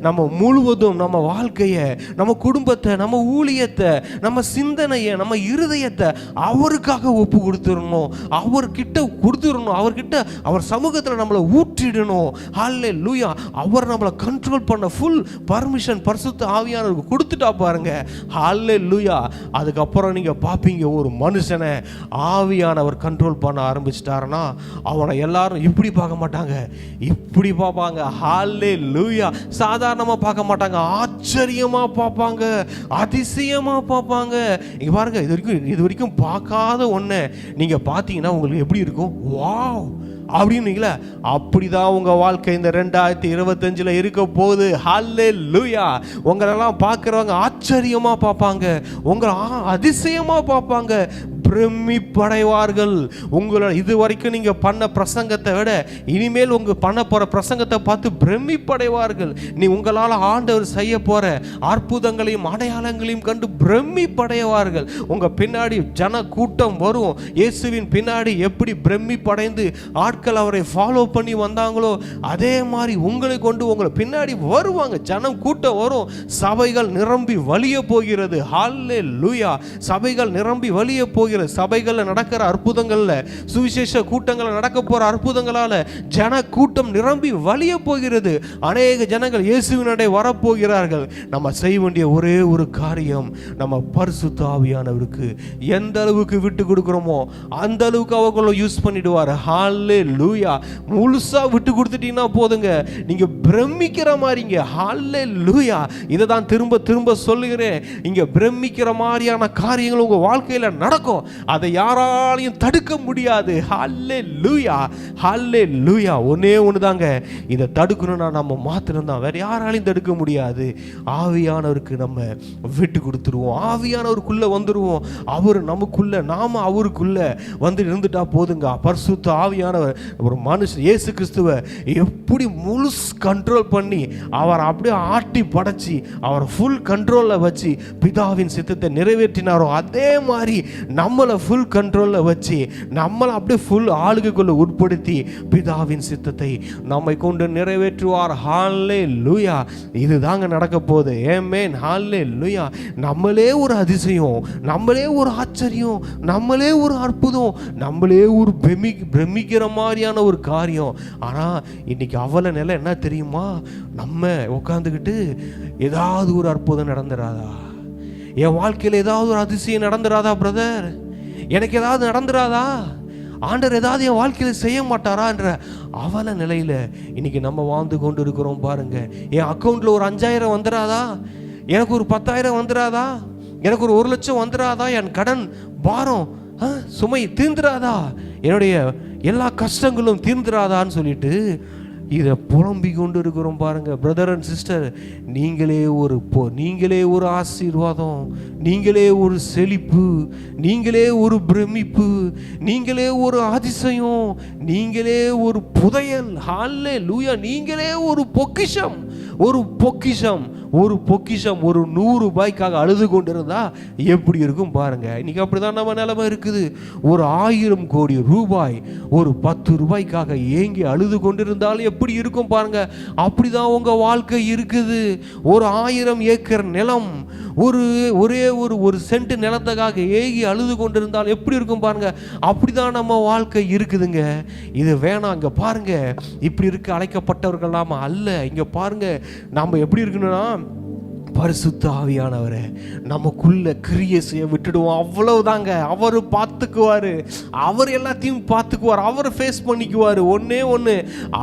நம்ம முழுவதும், நம்ம வாழ்க்கையை, நம்ம குடும்பத்தை, நம்ம ஊழியத்தை, நம்ம சிந்தனையை, நம்ம இருதயத்தை அவருக்காக ஒப்பு கொடுத்துடணும். அவர்கிட்ட கொடுத்துடணும். அவர்கிட்ட, அவர் சமூகத்தில் நம்மளை ஊற்றிடணும். ஹல்லேலூயா. அவர் நம்மளை கண்ட்ரோல் பண்ண ஃபுல் பர்மிஷன் பரிசுத்த ஆவியானவருக்கு கொடுத்துட்டா பாருங்க. ஹல்லேலூயா. அதுக்கப்புறம் நீங்க பார்ப்பீங்க, ஒரு மனுஷனை ஆவியானவர் கண்ட்ரோல் பண்ண ஆரம்பிச்சிட்டாருன்னா அவனை எல்லாரும் இப்படி பார்க்க மாட்டாங்க, இப்படி பார்ப்பாங்க. ஹல்லேலூயா. சாதாரணமா பார்க்க மாட்டாங்க, ஆச்சரியமா பார்ப்பாங்க, அதிசயமா பார்ப்பாங்க. இங்க பாருங்க, இது வரைக்கும் பார்க்காத ஒண்ணு நீங்க பார்த்தீங்கன்னா உங்களுக்கு எப்படி இருக்கும்? வாவ் அப்படின்னீங்களா? அப்படிதான் உங்க வாழ்க்கை இந்த 2025ல இருக்க போகுது. ஹல்லேலூயா. உங்களெல்லாம் பார்க்குறவங்க ஆச்சரியமா பார்ப்பாங்க, உங்களை அதிசயமா பார்ப்பாங்க, பிரமிப்படைவார்கள். உங்களை இதுவரைக்கும் நீங்க பண்ண பிரசங்கத்தை விட இனிமேல் உங்க பண்ண போற பிரசங்கத்தை பார்த்து பிரமிப்படைவார்கள். நீ உங்களால் ஆண்டவர் செய்ய போற அற்புதங்களையும் அடையாளங்களையும் கண்டு பிரமிப்படைவார்கள். உங்க பின்னாடி ஜன கூட்டம் வரும். இயேசுவின் பின்னாடி எப்படி பிரமிப்படைந்து ஆட்கள் அவரை ஃபாலோ பண்ணி வந்தாங்களோ அதே மாதிரி உங்களை கொண்டு உங்களை பின்னாடி வருவாங்க. ஜனம் கூட்டம் வரும். சபைகள் நிரம்பி வழிய போகிறது. ஹல்லேலூயா. சபைகள் நிரம்பி வழிய போகிறது. போகிறது. சபைகளில் நடக்கிற அற்புதங்கள்ல, சுவிசேஷ கூட்டங்கள் நடக்க போற அற்புதங்களால ஜன கூட்டம் நிரம்பி வழிய போகிறது. அநேக ஜனங்கள் இயேசுவினடை வரப்போகிறார்கள். நம்ம செய்ய வேண்டிய ஒரே ஒரு காரியம், நம்ம பரிசுத்த ஆவியானவருக்கு எந்த அளவுக்கு விட்டு கொடுக்கிறோமோ அந்த அளவுக்கு அவங்கள யூஸ் பண்ணிடுவார். ஹல்லேலூயா. முழுசா விட்டு கொடுத்துட்டீங்கன்னா போதுங்க, நீங்க பிரமிக்கிற மாதிரிங்க. ஹல்லேலூயா. இதை தான் திரும்ப திரும்ப சொல்லுகிறேன். இங்க பிரமிக்கிற மாதிரியான காரியங்கள் உங்க வாழ்க்கையில நடக்கும். அதை யாராலையும் தடுக்க முடியாது. ஹல்லேலூயா. ஹல்லேலூயா. ஒண்ணே ஒண்ணுதாங்க, இதை தடுக்கணும்னா நம்ம மாத்திரம் தான், வேற யாராலையும் தடுக்க முடியாது. ஆவியானவருக்கு நம்ம விட்டு கொடுத்துருவோம், ஆவியானவருக்குள்ள வந்துருவோம். அவர் நமக்குள்ள, நாம அவருக்குள்ள வந்து இருந்துட்டா போதுங்க. பரிசுத்த ஆவியானவர் ஒரு மனுஷன் இயேசு கிறிஸ்துவை எப்படி முழு கண்ட்ரோல் பண்ணி அவர் அப்படியே ஆட்டி படைச்சி அவர் ஃபுல் கண்ட்ரோல்ல வச்சு பிதாவின் சித்தத்தை நிறைவேற்றினாரோ அதே மாதிரி நம்மளை ஃபுல் கண்ட்ரோல்ல வச்சு நம்மளை அப்படியே ஃபுல் ஆளுகைக்குள்ள உட்படுத்தி பிதாவின் சித்தத்தை நம்மை கொண்டு நிறைவேற்றுவார். ஹல்லேலூயா. இதுதாங்க நடக்க போகுது. ஆமென். ஹல்லேலூயா. நம்மளே ஒரு அதிசயம், நம்மளே ஒரு ஆச்சரியம், நம்மளே ஒரு அற்புதம், நம்மளே ஒரு பிரமிக்கிற மாதிரியான ஒரு காரியம். ஆனால் இன்னைக்கு அவல நிலை என்ன தெரியுமா? நம்ம உட்காந்துக்கிட்டு ஏதாவது ஒரு அற்புதம் நடந்துடாதா, என் வாழ்க்கையில் ஏதாவது ஒரு அதிசயம் நடந்துடாதா பிரதர், எனக்கு ஏதாவது நடந்துடாதா, ஆண்டவர் ஏதாவது என் வாழ்க்கையில் செய்ய மாட்டாரா என்ற அவல நிலையில் இன்னைக்கு நம்ம வாழ்ந்து கொண்டு இருக்கிறோம் பாருங்க. என் அக்கௌண்ட்ல ஒரு 5000 வந்துடாதா, எனக்கு ஒரு 10,000 வந்துடாதா, எனக்கு ஒரு 1,00,000 வந்துடாதா, என் கடன் பாரம் சுமை தீர்ந்துடாதா, என்னுடைய எல்லா கஷ்டங்களும் தீர்ந்துடாதான்னு சொல்லிட்டு இதை புலம்பி கொண்டு இருக்கிறோம் பாருங்க. பிரதர் அண்ட் சிஸ்டர், நீங்களே ஒரு ஆசீர்வாதம், நீங்களே ஒரு செழிப்பு, நீங்களே ஒரு பிரமிப்பு, நீங்களே ஒரு அதிசயம், நீங்களே ஒரு புதையல். ஹல்லேலூயா. நீங்களே ஒரு பொக்கிஷம், ஒரு பொக்கிஷம், ஒரு பொக்கிஷம். ஒரு 100 ரூபாய்க்காக அழுது கொண்டிருந்தா எப்படி இருக்கும் பாருங்க. இன்னைக்கு அப்படிதான் நம்ம நிலைமை இருக்குது. ஒரு 1000 கோடி ரூபாய் ஒரு 10 ரூபாய்க்காக ஏங்கி அழுது கொண்டிருந்தாலும் எப்படி இருக்கும் பாருங்க. அப்படிதான் உங்க வாழ்க்கை இருக்குது. ஒரு 1000 ஏக்கர் நிலம், ஒரே ஒரு சென்ட் நிலத்துக்காக ஏங்கி அழுது கொண்டிருந்தால் எப்படி இருக்கும் பாருங்க. அப்படிதான் நம்ம வாழ்க்கை இருக்குதுங்க. இது வேணாம். இங்க பாருங்க, இப்படி இருக்க அழைக்கப்பட்டவர்கள் நாம அல்ல. இங்க பாருங்க, நம்ம எப்படி இருக்கணும்னா பரிசுத்த ஆவியானவரை நமக்குள்ள கிரியை செய்ய விட்டுடுவோம். அவ்வளவுதாங்க. அவர் பார்த்துக்குவாரு, அவர் எல்லாத்தையும் பார்த்துக்குவார், அவர் ஃபேஸ் பண்ணிக்குவார். ஒன்னே ஒன்று,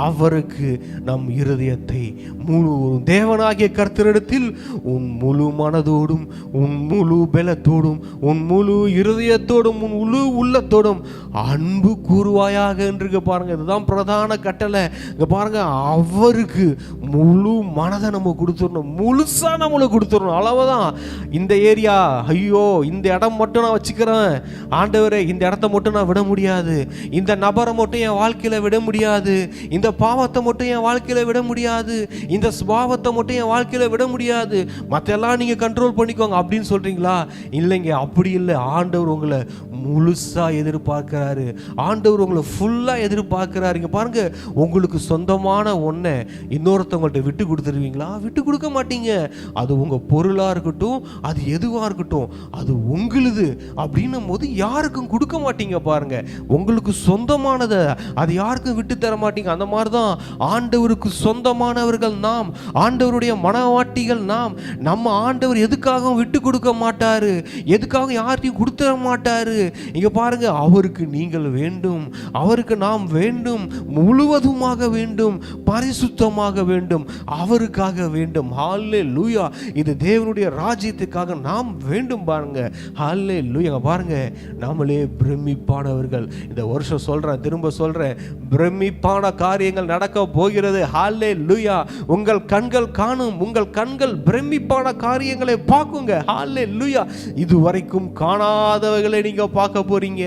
அவருக்கு நம் இருதயத்தை முழு தேவனாகிய கர்த்தரிடத்தில் உன் முழு மனதோடும், உன் முழு பலத்தோடும், உன் முழு இருதயத்தோடும், உன் முழு உள்ளத்தோடும் அன்பு கூறுவாயாக என்று பாருங்க. இதுதான் பிரதான கட்டளை. இங்க பாருங்க, அவருக்கு முழு மனதை நம்ம கொடுத்துடணும், முழுசா நம்மளை கொடுத்துடணும். அளவுதான். இந்த ஏரியா, ஐயோ இந்த இடம் மட்டும் நான் வச்சுக்கிறேன் ஆண்டவரே, இந்த இடத்த மட்டும் நான் விட முடியாது, இந்த நபரை மட்டும் என் வாழ்க்கையில விட முடியாது, இந்த பாவத்தை மட்டும் என் வாழ்க்கையில விட முடியாது, இந்த சுபாவத்தை மட்டும் என் வாழ்க்கையில விட முடியாது, மற்றெல்லாம் நீங்க கண்ட்ரோல் பண்ணிக்கோங்க அப்படின்னு சொல்றீங்களா? இல்லைங்க, அப்படி இல்லை. ஆண்டவர் உங்களை முழுசா எதிர்பார்க்கிறாரு. ஆண்டவர் உங்களை ஃபுல்லா எதிர்பார்க்கிறாரு. இங்க பாருங்க, உங்களுக்கு சொந்தமான ஒன்றை இன்னொருத்தவங்கள்ட்ட விட்டு கொடுத்துருவீங்களா? விட்டு கொடுக்க மாட்டீங்க. அது உங்க பொருளா இருக்கட்டும், அது எதுவா இருக்கட்டும், அது உங்களுது அப்படின்னும் போது யாருக்கும் கொடுக்க மாட்டீங்க பாருங்க. உங்களுக்கு சொந்தமானதை அது யாருக்கும் விட்டு தர மாட்டீங்க. அந்த மாதிரிதான் ஆண்டவருக்கு சொந்தமானவர்கள் நாம், ஆண்டவருடைய மனவாட்டிகள் நாம். நம்ம ஆண்டவர் எதுக்காகவும் விட்டு கொடுக்க மாட்டாரு, எதுக்காகவும் யார்ட்டையும் கொடுத்துட மாட்டாரு. இங்க பாருங்க, அவருக்கு நீங்கள் வேண்டும், அவருக்கு நாம் வேண்டும், முழுவதுமாக வேண்டும், பரிசுத்தமாக வேண்டும், அவருக்காக வேண்டும். ஹல்லேலூயா. இது தேவனுடைய ராஜ்யத்துக்காக நாம் வேண்டும் பாருங்க. ஹல்லேலூயா. பாருங்க, நாமளே பிரமிப்பானவர்கள். இந்த வருஷம் சொல்றேன், திரும்ப சொல்றேன், பிரமிப்பான காரியங்கள் நடக்க போகிறது. ஹல்லேலூயா. உங்கள் கண்கள் காணும், உங்கள் கண்கள் பிரமிப்பான காரியங்களை பார்க்குங்க. ஹல்லேலூயா. இதுவரைக்கும் காணாதவைகளை நீங்க பார்க்க போறீங்க,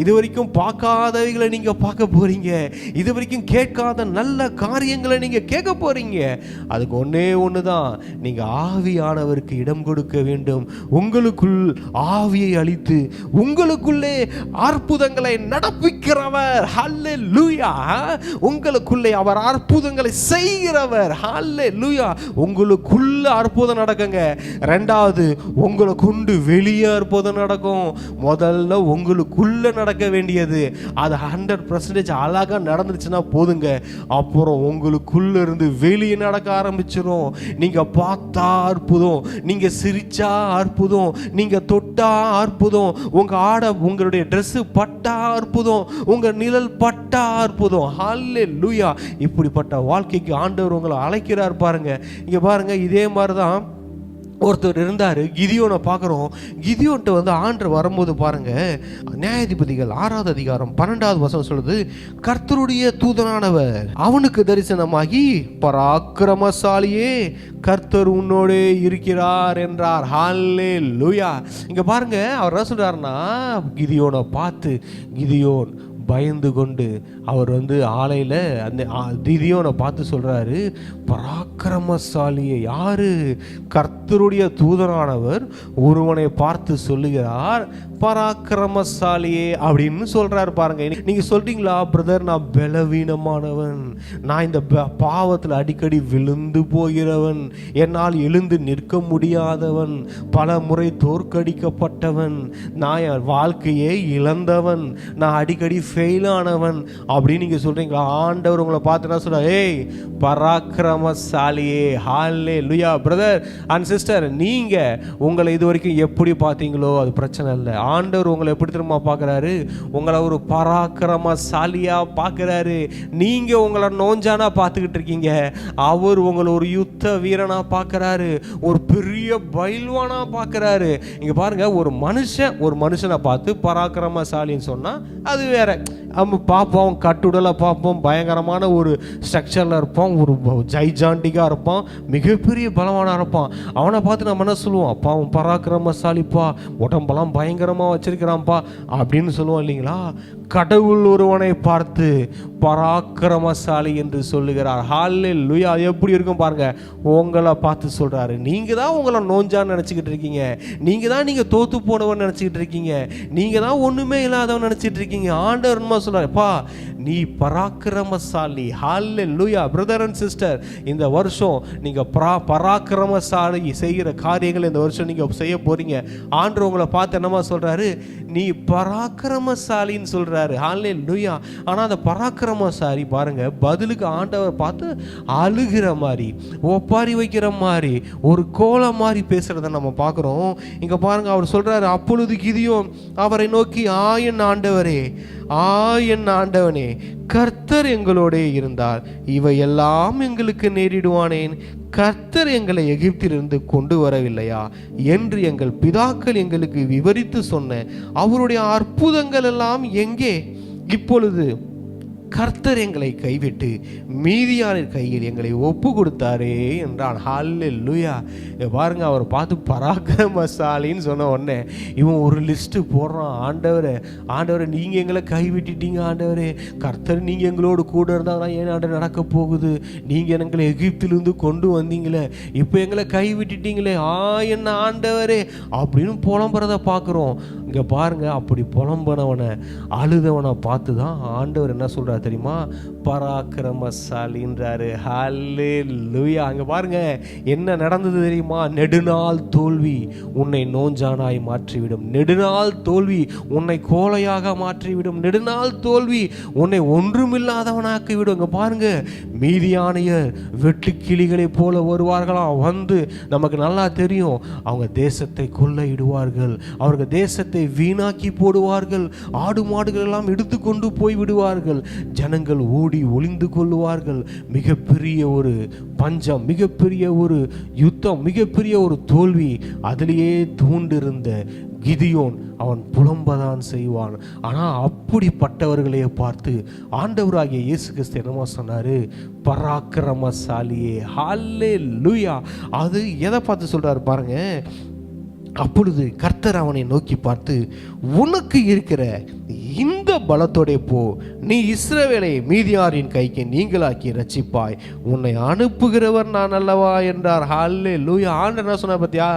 இதுவரைக்கும் பார்க்காதவைகளை நீங்க பார்க்க போறீங்க, இதுவரைக்கும் கேட்காத நல்ல காரியங்களை நீங்க கேட்க போறீங்க. அதுக்கு ஒன்னே ஒண்ணுதான், நீங்க ஆவியானவருக்கு இடம் கொடுக்க வேண்டும். உங்களுக்குள் ஆவியை அளித்து உங்களுக்குள்ளே அற்புதங்களை நடப்பிக்கிறவர். ஹல்லேலூயா. உங்களுக்குள்ளே அவர் அற்புதங்களை செய்கிறவர். ஹல்லேலூயா. உங்களுக்குள்ள அற்புதம் நடக்குங்க. ரெண்டாவது, உங்களை கொண்டு வெளியே அற்புதம் நடக்கும். முதல்ல உங்களுக்குள்ள நடக்க வேண்டியது அது 100% அழகா நடந்துச்சுன்னா போதுங்க. அப்புறம் உங்களுக்குள்ள இருந்து வெளியே நடக்க ஆரம்பிச்சிடும். நீங்க பார்த்தா அற்புதம், நீங்க சிரிச்சா அற்புதம், நீங்க தொட்டா அற்புதம், உங்களுடைய ட்ரெஸ் பட்டா அற்புதம், உங்க நிழல் பட்டா அற்புதம். ஹல்லேலூயா. இப்படிப்பட்ட வாழ்க்கைக்கு ஆண்டவர் உங்களை அழைக்கிறார் பாருங்க. இங்க பாருங்க, இதே மாதிரிதான் ஒருத்தர் இருந்தார். கிதியோனை பார்க்குறோம். கிதியோன்ட்டு ஆண்டவர் வரும்போது பாருங்க, நியாயாதிபதிகள் 6வது அதிகாரம் 12வது வசனம் சொல்லுது, கர்த்தருடைய தூதனானவர் அவனுக்கு தரிசனமாகி, பராக்கிரமசாலியே, கர்த்தர் உன்னோடே இருக்கிறார் என்றார். ஹல்லேலூயா. இங்க பாருங்க, அவர் என்ன சொல்றாருன்னா, கிதியோனை பார்த்து கிதியோன் பயந்து கொண்டு அவர் ஆலையில் அந்த கிதியோனை பார்த்து சொல்றாரு, பராக்கிரமசாலியை. யாரு? கர்த்தருடைய தூதனானவர் ஒருவனை பார்த்து சொல்லுகிறார், பராக்கிரமசாலியே அப்படின்னு சொல்றாரு பாருங்க. நீங்க சொல்றீங்களா, பிரதர் நான் பலவீனமானவன், நான் இந்த பாவத்தில் அடிக்கடி விழுந்து போகிறவன், என்னால் எழுந்து நிற்க முடியாதவன், பல முறை தோற்கடிக்கப்பட்டவன், நான் என் வாழ்க்கையை இழந்தவன், நான் அடிக்கடி ஃபெயில் ஆனவன் அப்படின்னு நீங்க சொல்றீங்களா? ஆண்டவர் உங்களை பார்த்துனா சொல்ற, ஏய் பராக்கிரமசாலியே. ஹல்லேலூயா. பிரதர் அண்ட் சிஸ்டர், நீங்க உங்களை இது வரைக்கும் எப்படி பார்த்தீங்களோ அது பிரச்சனை இல்லை. ஆண்டவர் உங்களை எப்படி திரும்ப பார்க்குறாரு? உங்களை ஒரு பராக்கிரமசாலியா பார்க்குறாரு. நீங்க உங்களை நோஞ்சானா பார்த்துக்கிட்டு இருக்கீங்க, அவர் உங்களை ஒரு யுத்த வீரனா பார்க்குறாரு, ஒரு பெரிய பயில்வானா பார்க்குறாரு. இங்க பாருங்க, ஒரு மனுஷனை பார்த்து பராக்கிரமசாலின்னு சொன்னா அது வேற. நம்ம பார்ப்போம், கட்டுடலாக பார்ப்போம், பயங்கரமான ஒரு ஸ்ட்ரக்சரில் இருப்பான், ஒரு ஜைஜாண்டிக்காக இருப்பான், மிகப்பெரிய பலவானாக இருப்பான். அவனை பார்த்து நம்ம என்ன சொல்லுவோம்? அப்பா அவன் பராக்கிரமசாலிப்பா, உடம்பெல்லாம் பயங்கரமாக வச்சிருக்கிறான்ப்பா அப்படின்னு சொல்லுவோம் இல்லைங்களா? கடவுள் ஒருவனை பார்த்து பராக்கிரமசாலி என்று சொல்லுகிறார். ஹல்லேலூயா. எப்படி இருக்கும் பாருங்க. உங்களை பார்த்து சொல்றாரு, நீங்க தான் உங்களை நோஞ்சான்னு நினைச்சுக்கிட்டு இருக்கீங்க, நீங்க தான் நீங்க தோத்து போனவன் நினைச்சுக்கிட்டு இருக்கீங்க, நீங்க தான் ஒண்ணுமே இல்லாதவன் நினைச்சிட்டு இருக்கீங்க. ஆண்டவர் சொல்றாருப்பா, நீ பராக்கிரமசாலி. ஹல்லேலூயா. பிரதர் அண்ட் சிஸ்டர், இந்த வருஷம் நீங்க பராக்கிரமசாலி செய்கிற காரியங்கள் இந்த வருஷம் நீங்க செய்ய போறீங்க. ஆண்டவர் உங்களை பார்த்து என்னமா சொல்றாரு? நீ பராக்கிரமசாலின்னு சொல்றாரு. ஹல்லேலூயா. ஆனா அந்த பராக்கிரமசாலி பாருங்க, பதிலுக்கு ஆண்டவர் பார்த்து அழுகிற மாதிரி, ஒப்பாரி வைக்கிற மாதிரி, ஒரு கோலம் மாதிரி பேசுறத நம்ம பார்க்கிறோம். இங்க பாருங்க, அவர் சொல்றாரு, அப்பொழுது கிதியோன் அவரை நோக்கி, என் ஆண்டவரே, என் ஆண்டவனே, கர்த்தர் எங்களோட இருந்தார், இவையெல்லாம் எங்களுக்கு நேரிடுவானேன். கர்த்தர் எங்களை எகிப்திலிருந்து கொண்டு வரவில்லையா என்று எங்கள் பிதாக்கள் எங்களுக்கு விவரித்து சொன்ன அவருடைய அற்புதங்கள் எல்லாம் எங்கே? இப்பொழுது கர்த்தர் எங்களை கைவிட்டு மீதியானின் கையில் எங்களை ஒப்பு கொடுத்தாரே என்றான். ஹல்லேலூயா. பாருங்க, அவர் பார்த்து பராக்கிரமசாலின்னு சொன்ன உடனே இவன் ஒரு லிஸ்ட்டு போடுறான். ஆண்டவரே நீங்கள் எங்களை கைவிட்டுட்டீங்க, ஆண்டவரே கர்த்தர் நீங்கள் எங்களோடு கூட இருந்தாங்கன்னா ஏன் ஆண்டவர் நடக்க போகுது? நீங்கள் எங்களை எகிப்திலிருந்து கொண்டு வந்தீங்களே, இப்போ எங்களை கைவிட்டுட்டீங்களே, என்ன ஆண்டவரே அப்படின்னு புலம்புறதை பார்க்குறோம். இங்கே பாருங்க, அப்படி புலம்பனவனை அழுதவனை பார்த்து தான் ஆண்டவர் என்ன சொல்கிறார் தெரியுமா? பராக்கிரமசாலின்றாரு. ஹல்லேலூயா. அங்க பாருங்க என்ன நடந்தது தெரியுமா? நெடுநாள் தோல்வி உன்னை நோஞ்சானாய் மாற்றிவிடும், நெடுநாள் தோல்வி உன்னை கோலையாக மாற்றிவிடும், நெடுநாள் தோல்வி உன்னை ஒன்றுமில்லாதவனாக்கி விடும். இங்க பாருங்க, மீதியானியர் வெட்டு கிளிகளை போல வருவார்களாம். வந்து நமக்கு நல்லா தெரியும், அவங்க தேசத்தை கொள்ளையிடுவார்கள், அவர்கள் தேசத்தை வீணாக்கி போடுவார்கள், ஆடு மாடுகள் எல்லாம் எடுத்துக்கொண்டு போய் விடுவார்கள், ஜனங்கள் ஓடி ஒளிந்து கொள்ளுவார்கள். மிகப்பெரிய ஒரு பஞ்சம், மிகப்பெரிய ஒரு யுத்தம், மிகப்பெரிய ஒரு தோல்வி. அதிலேயே தூண்டிருந்த கிதியோன் அவன் புலம்பதான் செய்வான். ஆனால் அப்படிப்பட்டவர்களையே பார்த்து ஆண்டவராகிய இயேசு கிறிஸ்து என்னமா சொன்னாரு? பராக்கிரமசாலியே. ஹல்லேலூயா. அது எதை பார்த்து சொல்றாரு பாருங்க, அப்பொழுது கர்த்தர் அவனை நோக்கி பார்த்து, உனக்கு இருக்கிற இந்த பலத்தோட போ, நீ இஸ்ரவேலை மீதியாரின் கைக்கு நீங்களாக்கி ரட்சிப்பாய், உன்னை அனுப்புகிறவர் நான் அல்லவா என்றார். ஹல்லேலூயா. ஆண்டவர் என்ன சொன்னார் பார்த்தியா?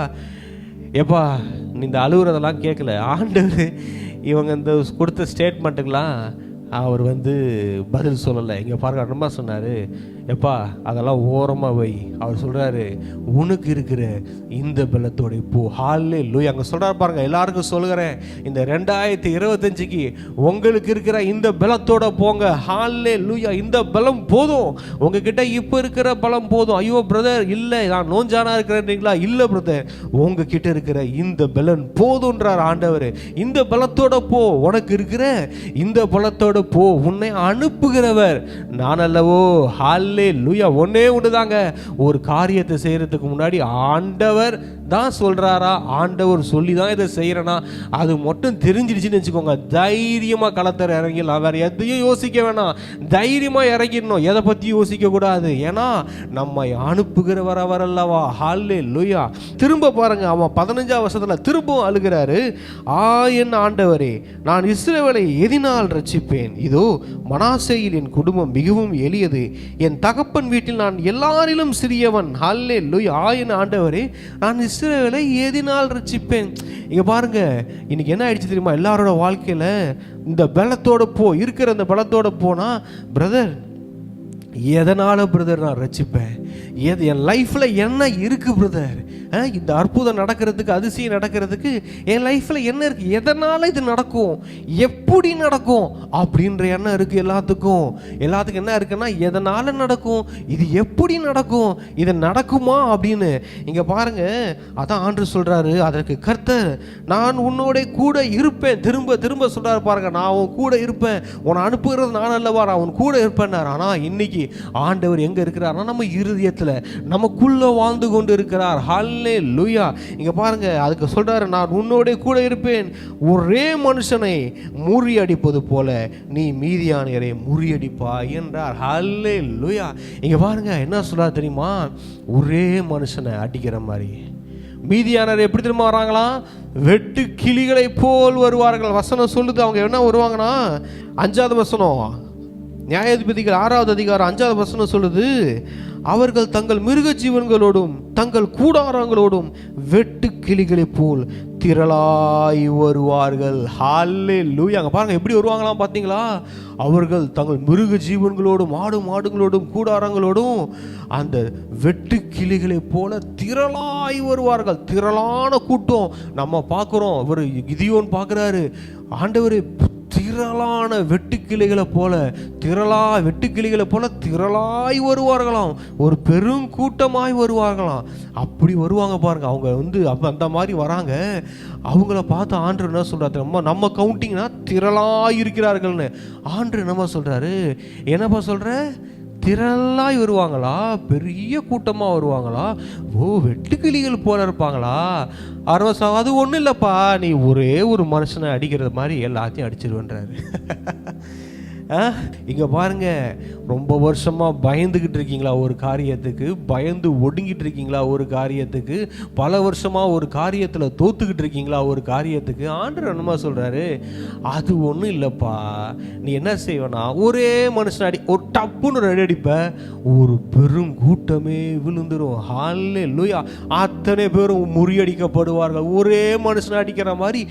ஏப்பா நீ இந்த அழுகுறதெல்லாம் கேட்கல. ஆண்டவர் இவங்க இந்த கொடுத்த ஸ்டேட்மெண்ட்டுக்கெலாம் அவர் பதில் சொல்லலை. இங்கே பாருங்க, ரொம்ப சொன்னார், எப்பா அதெல்லாம் ஓரமாக வை. அவர் சொல்கிறாரு, உனக்கு இருக்கிற இந்த பலத்தோட போ. ஹல்லேலூயா. அங்கே சொல்கிறார் பாருங்க, எல்லாருக்கும் சொல்கிறேன், இந்த 2025க்கு உங்களுக்கு இருக்கிற இந்த பலத்தோட போங்க. ஹல்லேலூயா. இந்த பலம் போதும், உங்ககிட்ட இப்போ இருக்கிற பலம் போதும். ஐயோ பிரதர் இல்லை நான் நோஞ்சானா இருக்கிறேன்றீங்களா? இல்லை பிரதர், உங்ககிட்ட இருக்கிற இந்த பலன் போதுன்றார் ஆண்டவர். இந்த பலத்தோட போ, உனக்கு இருக்கிற இந்த பலத்தோட போ, உன்னை அனுப்புகிறவர் நான் அல்லவோ. ஹல்லேலூயா. ஒன்னே ஒண்ணுதாங்க, ஒரு காரியத்தை செய்யறதுக்கு முன்னாடி ஆண்டவர் தான் சொல்றாரா, ஆண்டவர் சொல்லி தான் இதை செய்யறனா, அது மட்டும் தெரிஞ்சிடுச்சுன்னு வச்சுக்கோங்க, தைரியமா களத்தர இறங்கிடலாம். வேற எதையும் யோசிக்க வேணாம், தைரியமா இறங்கிடணும், எதை பத்தி யோசிக்க கூடாது. ஏன்னா நம்மை அனுப்புகிறவர் அவர் அல்லவா. ஹல்லேலூயா. திரும்ப பாருங்க, அவன் 15ஆம் வருஷத்துல திரும்பவும் அழுகிறாரு. என் ஆண்டவரே, நான் இஸ்ரவேலை எதினால் ரட்சிப்பேன்? இதோ மனாசேயில் என் குடும்பம் மிகவும் எளியது, என் தகப்பன் வீட்டில் நான் எல்லாரிலும் சிறியவன். ஹல்லேலூயா. என் ஆண்டவரே, நான் இஸ்ரவேலை எதினால் ரட்சிப்பேன்? இங்க பாருங்க, இன்னைக்கு என்ன ஆயிடுச்சு தெரியுமா? எல்லாரோட வாழ்க்கையில இந்த பலத்தோட போ, இருக்கிற அந்த பலத்தோட போனா, பிரதர் எதனால பிரதர் நான் ரட்சிப்பேன்? என் லைஃப்ல என்ன இருக்கு பிரதர்? இந்த அற்புதம் நடக்கிறதுக்கு, அதிசயம் நடக்கிறதுக்கு என் லைஃப்ல என்ன இருக்கு? எதனால இது நடக்கும், எப்படி நடக்கும் அப்படின்ற எண்ணம் இருக்கு எல்லாத்துக்கும். என்ன இருக்குன்னா, எதனால நடக்கும், இது எப்படி நடக்கும், இது நடக்குமா அப்படின்னு. இங்க பாருங்க, அதான் ஆண்டவர் சொல்றாரு, அதற்கு கர்த்தர் நான் உன்னோட கூட இருப்பேன். திரும்ப திரும்ப சொல்றாரு பாருங்க, நான் உன் கூட இருப்பேன், உன்னை அனுப்புகிறது நான் அல்லவா, நான் உன் கூட இருப்பேன். ஆனா இன்னைக்கு ஆண்டவர் எங்க இருக்கிறார்னா, நம்ம இருதயத்துல நமக்குள்ள வாழ்ந்து கொண்டு இருக்கிறார். ஹல்லேலூயா. இங்க பாருங்க, அதுக்கு சொல்றாரு, நான் உன்னோட கூட இருப்பேன், ஒரே மனுஷனை முறியடிப்பது போல நீ மீதியானியரை முறியடிப்பாய் என்றார். ஹல்லேலூயா. இங்க பாருங்க என்ன சொல்றாரு தெரியுமா? ஒரே மனுஷனை அடிக்கிற மாதிரி. மீதியானர் எப்படி திரும்ப வராங்களாம்? வெட்டு கிளிகளை போல் வருவார்கள். வசனம் சொல்லுது, அவங்க என்ன வருவாங்கன்னா, 5வது வசனம், நியாயாதிபதிகள் 6வது அதிகாரம் 5வது வசனம் சொல்லுது, அவர்கள் தங்கள் மிருக ஜீவன்களோடும் தங்கள் கூடாரங்களோடும் வெட்டு கிளிகளை போல் திரளாய் வருவார்கள். ஹல்லேலூயா. அங்க பாருங்க எப்படி வருவாங்களாம் பார்த்தீங்களா? அவர்கள் தங்கள் மிருக ஜீவன்களோடும் மாடுகளோடும் கூடாரங்களோடும் அந்த வெட்டு கிளிகளை போல திரளாய் வருவார்கள். திரளான கூட்டம். நம்ம பார்க்குறோம், இவர் கிதியோன் பார்க்குறாரு, ஆண்டவரே திரளான வெட்டுக்கிளிகளை போல திரளாய் வருவார்களாம், ஒரு பெரும் கூட்டமாய் வருவார்களாம். அப்படி வருவாங்க பாருங்க. அவங்க அப்ப அந்த மாதிரி வராங்க. அவங்கள பார்த்து ஆண்டவர் என்ன சொல்றாரு, நம்ம கவுண்டிங்னா திரளாய் இருக்கிறார்கள்னு. ஆண்டவர் என்னமா சொல்றாரு, என்னப்பா சொல்ற, திரளாய் வருவாங்களா, பெரிய கூட்டமாக வருவாங்களா, வெட்டுக்கிளிகள் போல இருப்பாங்களா? அது ஒன்றும் இல்லைப்பா, நீ ஒரே ஒரு மனுஷனை அடிக்கிறது மாதிரி எல்லாத்தையும் அடிச்சிருவேன்றாரு. இங்கே பாருங்க, ரொம்ப வருஷமாக பயந்துக்கிட்டு இருக்கீங்களா ஒரு காரியத்துக்கு, பயந்து ஒடுங்கிட்டு இருக்கீங்களா ஒரு காரியத்துக்கு, பல வருஷமாக ஒரு காரியத்தில் தோத்துக்கிட்டு இருக்கீங்களா ஒரு காரியத்துக்கு. ஆண்டவர் என்னமா சொல்கிறாரு, அது ஒன்றும் இல்லைப்பா, நீ என்ன செய்வேனா, ஒரே மனுஷன் ஒரு டப்புன்னு ஒரு அடிப்ப, ஒரு பெரும் கூட்டமே விழுந்துடும். ஹல்லேலூயா. அத்தனை பேரும் முறியடிக்கப்படுவார்கள். ஒரே மனுஷனை அடிக்கிற மாதிரி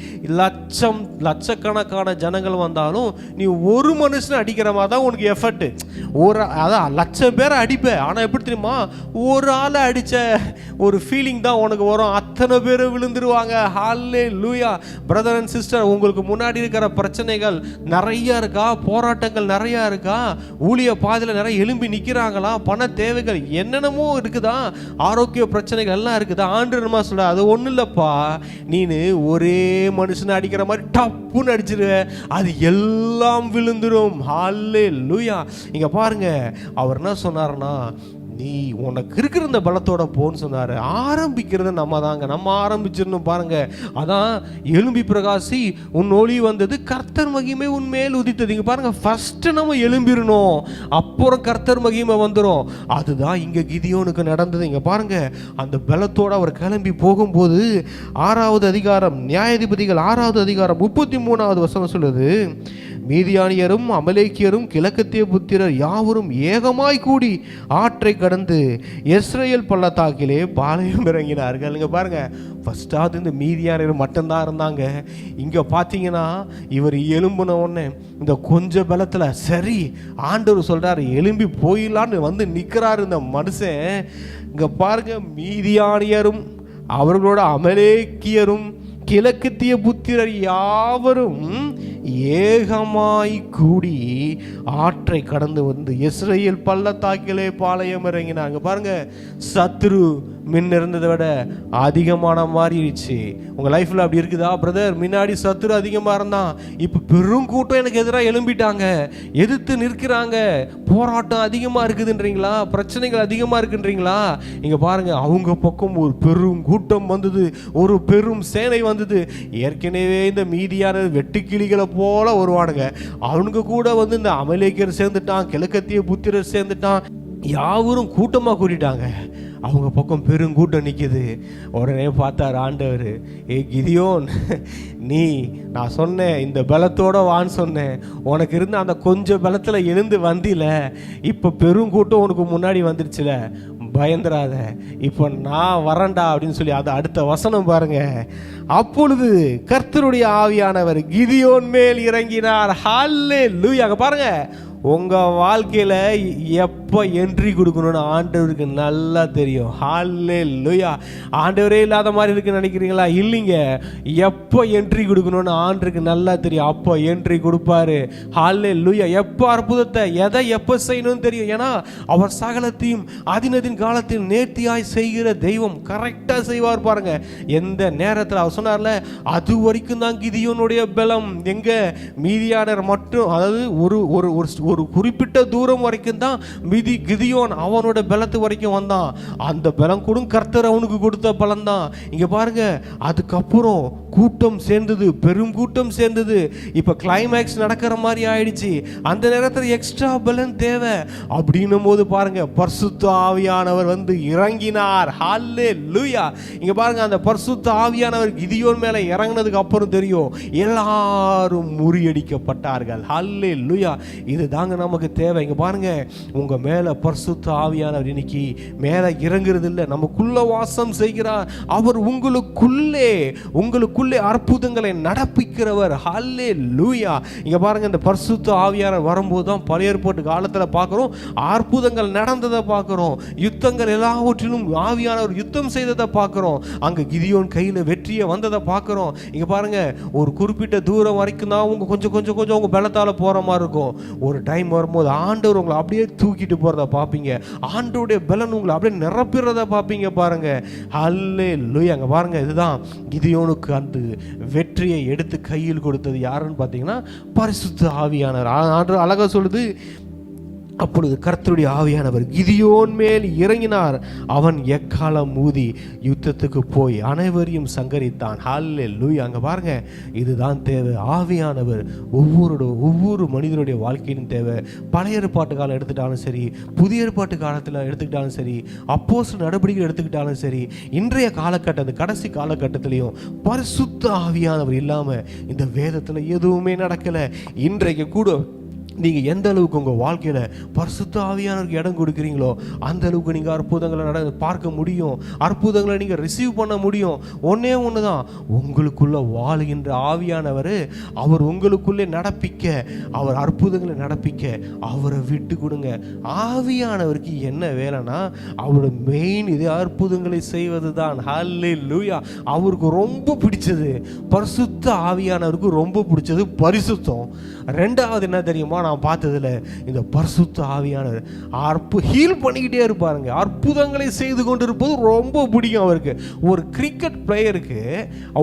லட்சக்கணக்கான ஜனங்கள் வந்தாலும் நீ ஒரு மனுஷன் அடிக்கிற மாதிரி தான் உனக்கு எஃபர்ட். அதான் 1,00,000 பேரை அடிப்ப, ஆனால் எப்படி தெரியுமா, ஒரு ஆளை அடிச்ச ஒரு ஃபீலிங் தான் உனக்கு வரும். அத்தனை பேர் விழுந்துருவாங்க. ஹல்லேலூயா. பிரதர் அண்ட் சிஸ்டர், உங்களுக்கு முன்னாடி இருக்கிற பிரச்சனைகள் நிறைய இருக்கா, போராட்டங்கள் நிறைய இருக்கா, ஊழிய பாதையில் நிறைய எழும்பி நிற்கிறாங்களா, பண தேவைகள் என்னென்னமோ இருக்குதா, ஆரோக்கிய பிரச்சனைகள் எல்லாம் இருக்குதா. ஆண்டவர்மா சொல்ற, அது ஒன்றும் இல்லைப்பா, நீனு ஒரே மனுஷனை அடிக்கிற மாதிரி டப்புன்னு அடிச்சிருவ, அது எல்லாம் விழுந்துரும். ஹல்லேலூயா. இங்க பாருங்க, அவர் என்ன சொன்னார்னா, நீ உனக்கு இருக்கிற இந்த பலத்தோட போன்னு சொன்னார். ஆரம்பிக்கிறது நம்ம தாங்க, நம்ம ஆரம்பிச்சிடணும் பாருங்க. அதான் எழும்பி பிரகாசி உன் ஒளி வந்தது, கர்த்தர் மகிமை உன் மேல் உதித்தது. இங்க பாருங்க, ஃபர்ஸ்ட் நம்ம எழும்பிடணும், அப்புறம் கர்த்தர் மகிமை வந்துடும். அதுதான் இங்க கிதியோனுக்கு நடந்தது. இங்க பாருங்க, அந்த பலத்தோட அவர் கிளம்பி போகும்போது 6வது அதிகாரம் நியாயாதிபதிகள் 6வது அதிகாரம் 33வது வசனம் சொல்லுது, மீதியானியரும் அமலேக்கியரும் கிழக்கத்திய புத்திரர் யாவரும் ஏகமாய் கூடி ஆற்றை கடந்து இஸ்ரவேல் பள்ளத்தாக்கிலே பாளையம் இறங்கினார்கள். இங்க பாருங்க, ஃபர்ஸ்டாவது இந்த மீதியானியர் மட்டும்தான் இருந்தாங்க. இங்க பார்த்தீங்கன்னா இவர் எழும்பின உடனே இந்த கொஞ்ச பலத்துல சரி ஆண்டவர் சொல்றாரு எழும்பி போயிடலான்னு வந்து நிற்கிறாரு இந்த மனுஷன். இங்க பாருங்க, மீதியானியரும் அவர்களோட அமலேக்கியரும் கிழக்கத்திய புத்திரர் யாவரும் ஏகமாய் கூடி ஆற்றை கடந்து வந்து இஸ்ரவேல் பள்ளத்தாக்கிலே பாளையம் இறங்கினாங்க. பாருங்க, சத்ரு முன்ன இருந்ததை விட அதிகமான மாறிடுச்சு. உங்க லைஃப்ல அப்படி இருக்குதா பிரதர்? முன்னாடி சத்ரு அதிகமா இருந்தான், இப்ப பெரும் கூட்டம் எனக்கு எதிராக எழும்பிட்டாங்க, எதிர்த்து நிற்கிறாங்க, போராட்டம் அதிகமா இருக்குதுன்றீங்களா? பிரச்சனைகள் அதிகமா இருக்குன்றீங்களா? இங்க பாருங்க, அவங்க பக்கம் ஒரு பெரும் கூட்டம் வந்தது, ஒரு பெரும் சேனை வந்தது. ஏற்கனவே இந்த மீதியான வெட்டுக்கிளிகளை போல வருவானுங்க, அவனுக்கு கூட வந்து இந்த அமலேக்கியர் சேர்ந்துட்டான், கிழக்கத்திய புத்திரர் சேர்ந்துட்டான், யாவரும் கூட்டமா கூட்டிட்டாங்க. அவங்க பக்கம் பெருங்கூட்டம் நிற்கிது. உடனே பார்த்தார் ஆண்டவர், ஏ கிதியோன், நீ நான் சொன்னேன் இந்த பலத்தோட வான்னு சொன்னேன், உனக்கு இருந்த அந்த கொஞ்சம் பலத்தில் எழுந்து வந்தில, இப்போ பெருங்கூட்டம் உனக்கு முன்னாடி வந்துருச்சுல, பயந்துராத, இப்போ நான் வரேன்டா அப்படின்னு சொல்லி அது அடுத்த வசனம் பாருங்க. அப்பொழுது கர்த்தருடைய ஆவியானவர் கிதியோன் மேல் இறங்கினார். ஹல்லேலூயா. அங்க பாருங்க, உங்க வாழ்க்கையில எப்போ என்ட்ரி கொடுக்கணும்னு ஆண்டவருக்கு நல்லா தெரியும். ஹல்லேலூயா. ஆண்டவரே இல்லாத மாதிரி இருக்குன்னு நினைக்கிறீங்களா? இல்லைங்க, எப்போ என்ட்ரி கொடுக்கணும்னு ஆண்டவருக்கு நல்லா தெரியும். அப்போ என்ட்ரி கொடுப்பாரு. ஹல்லேலூயா. எப்போ அற்புதத்தை எதை எப்போ செய்யணும்னு தெரியும். ஏன்னா அவர் சகலத்தையும் அதினதின் காலத்தில் நேர்த்தியாய் செய்கிற தெய்வம். கரெக்டா செய்வார் பாருங்க. எந்த நேரத்தில் அவர் சொன்னார்ல, அது வரைக்கும் தான் கிதியோனுடைய பலம். எங்க மீதியானர் மட்டும், அதாவது ஒரு குறிப்பிட்ட தூரம் வரைக்கும் தான் கிதியோன் அவனோட பலத்து வரைக்கும் வந்தான். அந்த பலம் கூட கர்த்தர் அவனுக்கு கொடுத்த பலம் தான். இங்க பாருங்க, அதுக்கப்புறம் கூட்டம் சேர்ந்தது, பெரும் கூட்டம் சேர்ந்தது. இப்ப கிளைமேக்ஸ் நடக்கிற மாதிரி ஆயிடுச்சு. அந்த நேரத்தில் எக்ஸ்ட்ரா பலன் தேவை. அப்படின்னும் போது பாருங்க, பரிசுத்த ஆவியானவர் வந்து இறங்கினார். ஹல்லேலூயா. இங்க பாருங்க, அந்த பரிசுத்த ஆவியானவர் கிதியோன் மேல இறங்கினதுக்கு அப்புறம் தெரியும், எல்லாரும் முறியடிக்கப்பட்டார்கள். ஹல்லேலூயா. இதுதாங்க நமக்கு தேவை. இங்க பாருங்க, உங்க மேல பரிசுத்த ஆவியானவர் இன்னைக்கு மேல இறங்குறது இல்லை, நமக்குள்ள வாசம் செய்கிறார். அவர் உங்களுக்குள்ளே அற்புதங்களை நடப்பிக்கிறவர். ஹல்லேலூயா. இங்க பாருங்க, இந்த பரிசுத்த ஆவியானவர் வரும்போது தான் பழைய ஏற்பாட்டு காலத்துல பார்க்கிறோம், அற்புதங்கள் நடந்ததை பார்க்கிறோம், யுத்தங்கள் எல்லாவற்றிலும் ஆவியானவர் யுத்தம் செய்ததை பார்க்கிறோம், அங்க கிதியோன் கையில வெற்றியை வந்ததை பார்க்கிறோம். இங்க பாருங்க, ஒரு குறிப்பிட்ட தூரம் வரைக்கும் தான் உங்க கொஞ்சம் உங்க பலத்தால போற மாதிரி இருக்கும். ஒரு டைம் வரும்போது ஆண்டவர் உங்களை அப்படியே தூக்கிட்டு போறத பார்ப்பீங்க. ஆண்டவருடைய பலன் உங்களை அப்படியே நிரப்பிறத பார்ப்பீங்க பாருங்க. ஹல்லேலூயா. அங்க பாருங்க, இதுதான் கிதியோனுக்கு அந்த வெற்றியை எடுத்து கையில் கொடுத்தது யாருன்னு பார்த்தீங்கன்னா பரிசுத்த ஆவியானவர். ஆண்டவர் அழகா சொல்லுது, அப்பொழுது கர்த்தருடைய ஆவியானவர் கிதியோன் மேல் இறங்கினார். அவன் எக்காலம் ஊதி யுத்தத்துக்கு போய் அனைவரையும் சங்கரித்தான். ஹல்லேலூயா. அங்க பாருங்க, இதுதான் தேவை. ஆவியானவர் ஒவ்வொரு மனிதனுடைய வாழ்க்கையிலும் தேவை. பழைய ஏற்பாட்டு காலம் எடுத்துக்கிட்டாலும் சரி, புதிய ஏற்பாட்டு காலத்தில் எடுத்துக்கிட்டாலும் சரி, அப்போஸ்தலர் நடவடிக்கை எடுத்துக்கிட்டாலும் சரி, இன்றைய காலகட்டம் கடைசி காலகட்டத்திலையும் பரிசுத்த ஆவியானவர் இல்லாம இந்த வேதத்துல எதுவுமே நடக்கல. இன்றைக்கு கூட நீங்கள் எந்த அளவுக்கு உங்கள் வாழ்க்கையில் பரிசுத்த ஆவியானவருக்கு இடம் கொடுக்குறீங்களோ அந்த அளவுக்கு நீங்கள் அற்புதங்களை பார்க்க முடியும், அற்புதங்களை நீங்கள் ரிசீவ் பண்ண முடியும். ஒன்றே ஒன்று தான், உங்களுக்குள்ள வாழுகின்ற ஆவியானவர் அவர் உங்களுக்குள்ளே நடப்பிக்க, அவர் அற்புதங்களை நடப்பிக்க அவரை விட்டு கொடுங்க. ஆவியானவருக்கு என்ன வேலைன்னா அவரோட மெயின் இது அற்புதங்களை செய்வது தான். ஹல்லேலூயா. அவருக்கு ரொம்ப பிடிச்சது, பரிசுத்த ஆவியானவருக்கு ரொம்ப பிடிச்சது பரிசுத்தம். ரெண்டாவது என்ன தெரியுமா நான் பார்த்ததுல, இந்த பரிசுத்த ஆவியானவர் ஹீல் பண்ணிக்கிட்டே இருப்பாருங்க. அற்புதங்களை செய்து கொண்டு இருப்பது ரொம்ப பிடிக்கும் அவருக்கு. ஒரு கிரிக்கெட் பிளேயருக்கு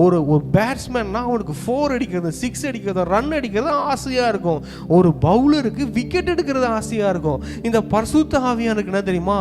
ஒரு பேட்ஸ்மேன்னா அவனுக்கு 4 அடிக்கிறது, 6 அடிக்கிறது, ரன் அடிக்கிறது ஆசையாக இருக்கும். ஒரு பவுலருக்கு விக்கெட் எடுக்கிறது ஆசையாக இருக்கும். இந்த பரிசுத்த ஆவியானவருக்கு என்ன தெரியுமா,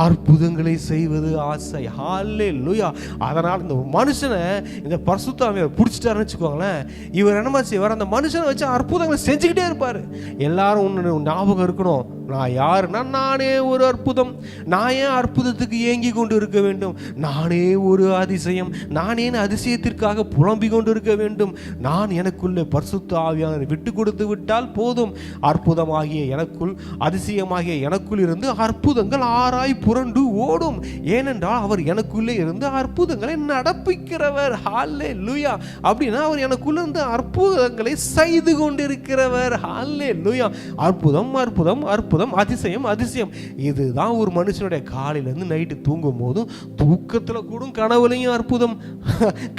அற்புதங்களை செய்வது ஆசை. ஹல்லேலூயா. அதனால் இந்த மனுஷனை இந்த பரிசுத்த ஆவியானவர் பிடிச்சிட்டாருன்னு வச்சுக்கோங்களேன், இவர் என்னமா செய்வார், அந்த மனுஷனை வச்சு அற்புதங்களை செஞ்சுக்கிட்டே இருப்பார். எல்லாரும் ஒன்று ஞாபகம் இருக்கணும், நான் யாருன்னா நானே ஒரு அற்புதம். நான் ஏன் அற்புதத்துக்கு ஏங்கி கொண்டு இருக்க வேண்டும்? நானே ஒரு அதிசயம். நான் ஏன் அதிசயத்திற்காக புலம்பிக் கொண்டு இருக்க வேண்டும்? நான் எனக்குள்ளே பரிசுத்த ஆவியானவரை விட்டு கொடுத்து விட்டால் போதும். அற்புதமாகிய எனக்குள், அதிசயமாகிய எனக்குள் இருந்து அற்புதங்கள் ஆராய் புரண்டு ஓடும். ஏனென்றால் அவர் எனக்குள்ளே இருந்து அற்புதங்களை நடப்பிக்கிறவர். ஹல்லேலூயா. அப்படின்னா அவர் எனக்குள்ள இருந்து அற்புதங்களை செய்து கொண்டிருக்கிறவர். ஹல்லேலூயா. அற்புதம் அற்புதம் அற்புதம், அதிசயம் அதிசயம். இதுதான் ஒரு மனுஷனுடைய காலையிலேருந்து நைட்டு தூங்கும் போதும், தூக்கத்தில் கூட கனவுலையும் அற்புதம்,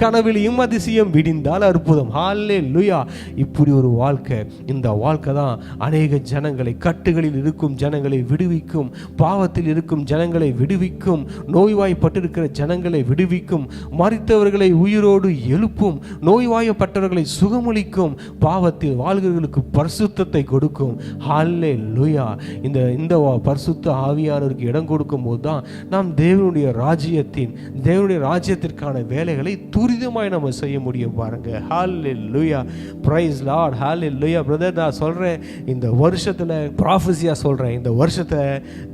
கனவிலையும் அதிசயம், விடிந்தால் அற்புதம். ஹல்லேலூயா. இப்படி ஒரு வாழ்க்கை, இந்த வாழ்க்கை தான் அநேக ஜனங்களை, கட்டுகளில் இருக்கும் ஜனங்களை விடுவிக்கும், பாவத்தில் இருக்கும் ஜனங்களை விடுவிக்கும், நோய்வாய்ப்பட்டிருக்கிற ஜனங்களை விடுவிக்கும், மரித்தவர்களை உயிரோடு எழுப்பும், நோய்வாய்ப்பட்டவர்களை சுகமளிக்கும், பாவத்தில் வாழ்கிறவர்களுக்கு பரிசுத்தத்தை கொடுக்கும். ஹல்லேலூயா. இந்த பரிசுத்த ஆவியானவருக்கு இடம் கொடுக்கும் போது தான் நாம் தேவனுடைய ராஜ்யத்திற்கான வேலைகளை துரிதமாய் நம்ம செய்ய முடியும். பாருங்க. Hallelujah. Praise lord. Hallelujah. Brother, நான் சொல்றேன், இந்த வருஷத்துல ப்ராஃபஸியா சொல்றேன், இந்த வருஷத்தை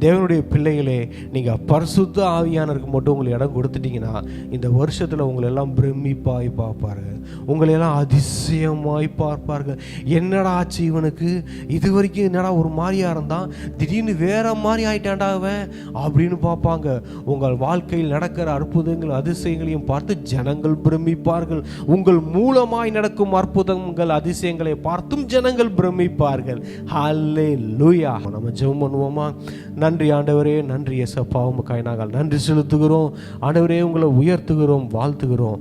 தேவனுடைய பிள்ளைகளே, நீங்க பரிசுத்த ஆவியானவருக்கு மட்டும் உங்களுக்கு இடம் கொடுத்துட்டீங்கன்னா, இந்த வருஷத்துல உங்களை எல்லாம் பிரமிப்பாய் பார்ப்பார்கள், உங்களை எல்லாம் அதிசயமாய் பார்ப்பார்கள். என்னடா ஆச்சு இவனுக்கு, இது வரைக்கும் என்னடா ஒரு மாதிரியா இருந்தான், திடீர்னு வேற மாதிரி ஆயிட்டான்டா அவன் அப்படின்னு பார்ப்பாங்க. உங்கள் வாழ்க்கையில் நடக்கிற அற்புதங்கள் அதிசயங்களையும் பார்த்து ஜனங்கள் பிரமிப்பார்கள். உங்கள் மூலமாய் நடக்கும் அற்புதங்கள் அதிசயங்களை பார்த்தும் ஜனங்கள் பிரமிப்பார்கள். ஹல்லேலூயா. நம்ம ஜெபம் பண்ணுவோமா? நன்றி ஆண்டவரே, நன்றி இயேசப்பா, உமக்காய் நாங்கள் நன்றி செலுத்துகிறோம். ஆண்டவரே, உங்களை உயர்த்துகிறோம், வாழ்த்துகிறோம்.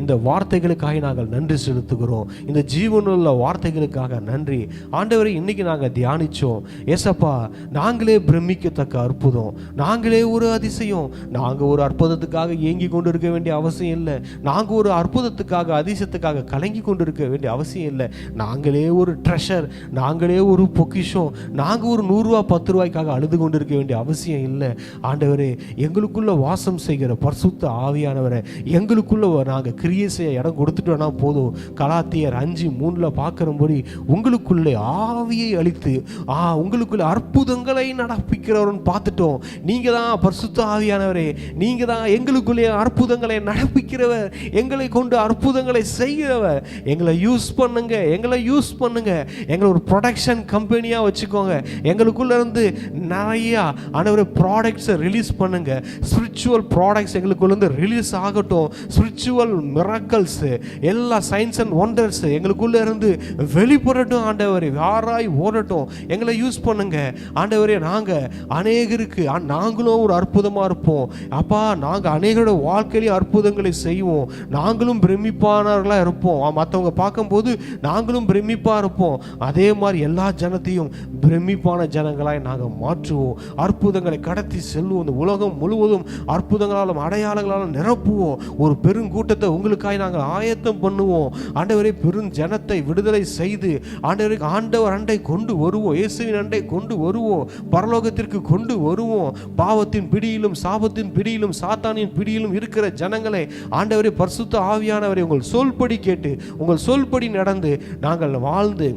இந்த வார்த்தைகளுக்காக நாங்கள் நன்றி செலுத்துகிறோம். இந்த ஜீவனுள்ள வார்த்தைகளுக்காக நன்றி ஆண்டவரே. இன்னைக்கு நாங்கள் தியானிச்சோம் ஏசப்பா, நாங்களே பிரமிக்கத்தக்க அற்புதம், நாங்களே ஒரு அதிசயம். நாங்கள் ஒரு அற்புதத்துக்காக ஏங்கி கொண்டு இருக்க வேண்டிய அவசியம் இல்லை. நாங்கள் ஒரு அற்புதத்துக்காக, அதிசயத்துக்காக கலங்கி கொண்டு இருக்க வேண்டிய அவசியம் இல்லை. நாங்களே ஒரு ட்ரெஷர், நாங்களே ஒரு பொக்கிஷம். நாங்கள் ஒரு 100 ரூபா 10 ரூபாய்க்காக அழுது கொண்டு இருக்க வேண்டிய அவசியம் இல்லை. ஆண்டவரே, எங்களுக்குள்ள வாசம் செய்கிற பரிசுத்த ஆவியானவரை எங்களுக்குள்ள நாங்கள் கிரியை செய்ய இடம் கொடுத்துட்டோன்னா போதும். கலாத்தியர் 5:3 பார்க்கிறபடி உங்களுக்குள்ளே ஆவியை அளித்து உங்களுக்குள்ள அற்புதங்களை நடப்பிக்கிறவர்னு பார்த்துட்டோம். நீங்க தான் பரிசுத்த ஆவியானவரே, நீங்க தான் எங்களுக்குள்ளே அற்புதங்களை நடப்பிக்கிறவர், எங்களை கொண்டு அற்புதங்களை செய்கிறவர். எங்களை யூஸ் பண்ணுங்க, எங்களை யூஸ் பண்ணுங்க. எங்களை ஒரு ப்ரொடக்ஷன் கம்பெனியா வச்சுக்கோங்க. எங்களுக்குள்ள இருந்து நிறைய ஆண்டவரே ப்ராடக்ட்ஸை ரிலீஸ் பண்ணுங்க. ஸ்பிரிச்சுவல் ப்ராடக்ட்ஸ் எங்களுக்குள்ள இருந்து ரிலீஸ் ஆகட்டும். ஸ்பிரிச்சுவல் மிராக்கிள்ஸ், எல்லா சயின்ஸ் அண்ட் ஒண்டர்ஸ் எங்களுக்குள்ள இருந்து வெளிப்படட்டும். ஆண்டவரே, யாராய் ஓடட்டும். எங்களை யூஸ் பண்ணுங்க ஆண்டவரே. நாங்கள் அநேகருக்கு நாங்களும் ஒரு அற்புதமாக இருப்போம் அப்பா. நாங்கள் அநேகரோட வாழ்க்கையிலேயே அற்புதங்களை செய்வோம். நாங்களும் பிரமிப்பானவர்களாக இருப்போம். மற்றவங்க பார்க்கும்போது நாங்களும் பிரமிப்பாக இருப்போம். அதே மாதிரி எல்லா ஜனத்தையும் பிரமிப்பான ஜனங்களாய் நாங்கள் மாற்றுவோம். அற்புதங்களை கடத்தி செல்வோம். இந்த உலகம் முழுவதும் அற்புதங்களாலும் அடையாளங்களாலும் நிரப்புவோம். ஒரு பெருங்கூட்டத்தை உங்களுக்காய் நாங்கள் ஆயத்தம் பண்ணுவோம். ஆண்டவரே, பெரும் ஜனத்தை விடுதலை செய்து ஆண்டவர் அண்டை கொண்டு வருவோம். இயேசுவின் அண்டை கொண்டு வருவோம். பரலோகத்திற்கு கொண்டு வருவோம். பாவத்தின் பிடியிலும் சாபத்தின் பிடியிலும் சாத்தானின் பிடியிலும் இருக்கிற ஜனங்களை ஆண்டவரே, பரிசுத்த ஆவியானவரை உங்கள் சொல்படி கேட்டு, உங்கள் சொல்படி நடந்து நாங்கள் வாழ்ந்து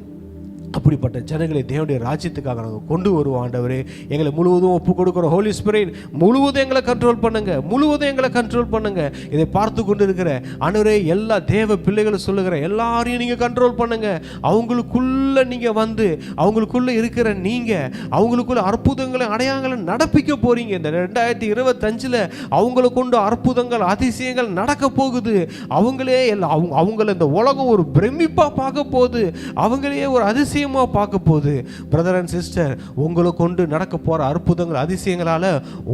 அப்படிப்பட்ட ஜனங்களை தேவனுடைய ராஜ்யத்துக்காக நாங்கள் கொண்டு வருவோம். ஆண்டவரே, எங்களை முழுவதும் ஒப்பு கொடுக்குறோம். ஹோலி ஸ்பிரிட் முழுவதும் எங்களை கண்ட்ரோல் பண்ணுங்க, முழுவதும் எங்களை கண்ட்ரோல் பண்ணுங்க. இதை பார்த்து கொண்டு இருக்கிற ஆண்டவரே, எல்லா தேவ பிள்ளைகளை சொல்லுகிற எல்லாரையும் நீங்கள் கண்ட்ரோல் பண்ணுங்க. அவங்களுக்குள்ள நீங்கள் வந்து, அவங்களுக்குள்ள இருக்கிற நீங்கள் அவங்களுக்குள்ள அற்புதங்களை அடையாளங்களை நடப்பிக்க போறீங்க. இந்த 2025 அவங்களை கொண்டு அற்புதங்கள் அதிசயங்கள் நடக்க போகுது. அவங்களே அவங்கள இந்த உலகம் ஒரு பிரமிப்பா பார்க்க போகுது. அவங்களே ஒரு அதிசயம் அதிசயமாக பார்க்க போகுது. பிரதர் அண்ட் சிஸ்டர், உங்களை கொண்டு நடக்க போகிற அற்புதங்கள் அதிசயங்களால்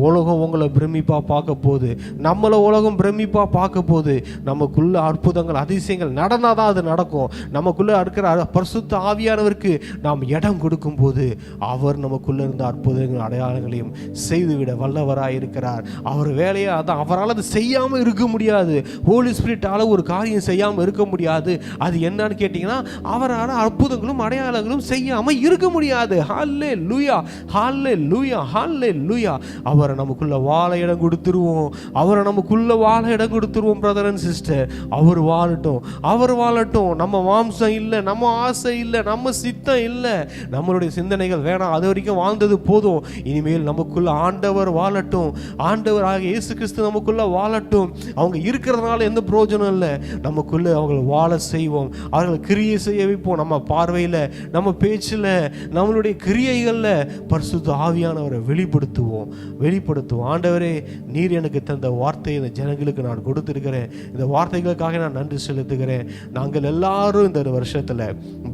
உலகம் உங்களை பிரமிப்பாக பார்க்க போகுது. நம்மளை உலகம் பிரமிப்பாக பார்க்க போகுது. நமக்குள்ள அற்புதங்கள் அதிசயங்கள் நடந்தால் தான் அது நடக்கும். நமக்குள்ளே இருக்கிற பரிசுத்த ஆவியானவருக்கு நாம் இடம் கொடுக்கும்போது அவர் நமக்குள்ளே இருந்த அற்புதங்கள் அடையாளங்களையும் செய்துவிட வல்லவராக இருக்கிறார். அவர் வேலையை அதான், அவரால் அது செய்யாமல் இருக்க முடியாது. ஹோலி ஸ்பிரிட்டால் ஒரு காரியம் செய்யாமல் இருக்க முடியாது. அது என்னன்னு கேட்டிங்கன்னா, அவரால் அற்புதங்களும் அடையாளங்களும் செய்யாமல் இருக்க முடியாது. ஹல்லேலூயா, ஹல்லேலூயா, ஹல்லேலூயா. அவரை நமக்குள்ள வாழ இடம் கொடுத்துருவோம். அவரை நமக்குள்ள வாழ இடம் கொடுத்துருவோம். பிரதர் அண்ட் சிஸ்டர், அவர் வாழட்டும், அவர் வாழட்டும். நம்ம மாம்சம் இல்லை, நம்ம ஆசை இல்லை, நம்ம சித்தம் இல்லை, நம்மளுடைய சிந்தனைகள் வேணாம். அது வரைக்கும் வாழ்ந்தது போதும். இனிமேல் நமக்குள்ள ஆண்டவர் வாழட்டும். ஆண்டவர் ஆகிய இயேசு கிறிஸ்து நமக்குள்ள வாழட்டும். அவங்க இருக்கிறதுனால எந்த பிரயோஜனம் இல்லை. நமக்குள்ள அவங்களை வாழ செய்வோம். அவர்களை கிரியை செய்ய வைப்போம். நம்ம பார்வையில், நம்ம பேச்சில், நம்மளுடைய கிரியைகளில் பரிசுத்த ஆவியானவரை வெளிப்படுத்துவோம். ஆண்டவரே, நீர் எனக்கு தந்த வார்த்தையை இந்த ஜனங்களுக்கு நான் கொடுத்திருக்கிறேன். இந்த வார்த்தைகளுக்காக நான் நன்றி செலுத்துகிறேன். நாங்கள் எல்லாரும் இந்த வருஷத்தில்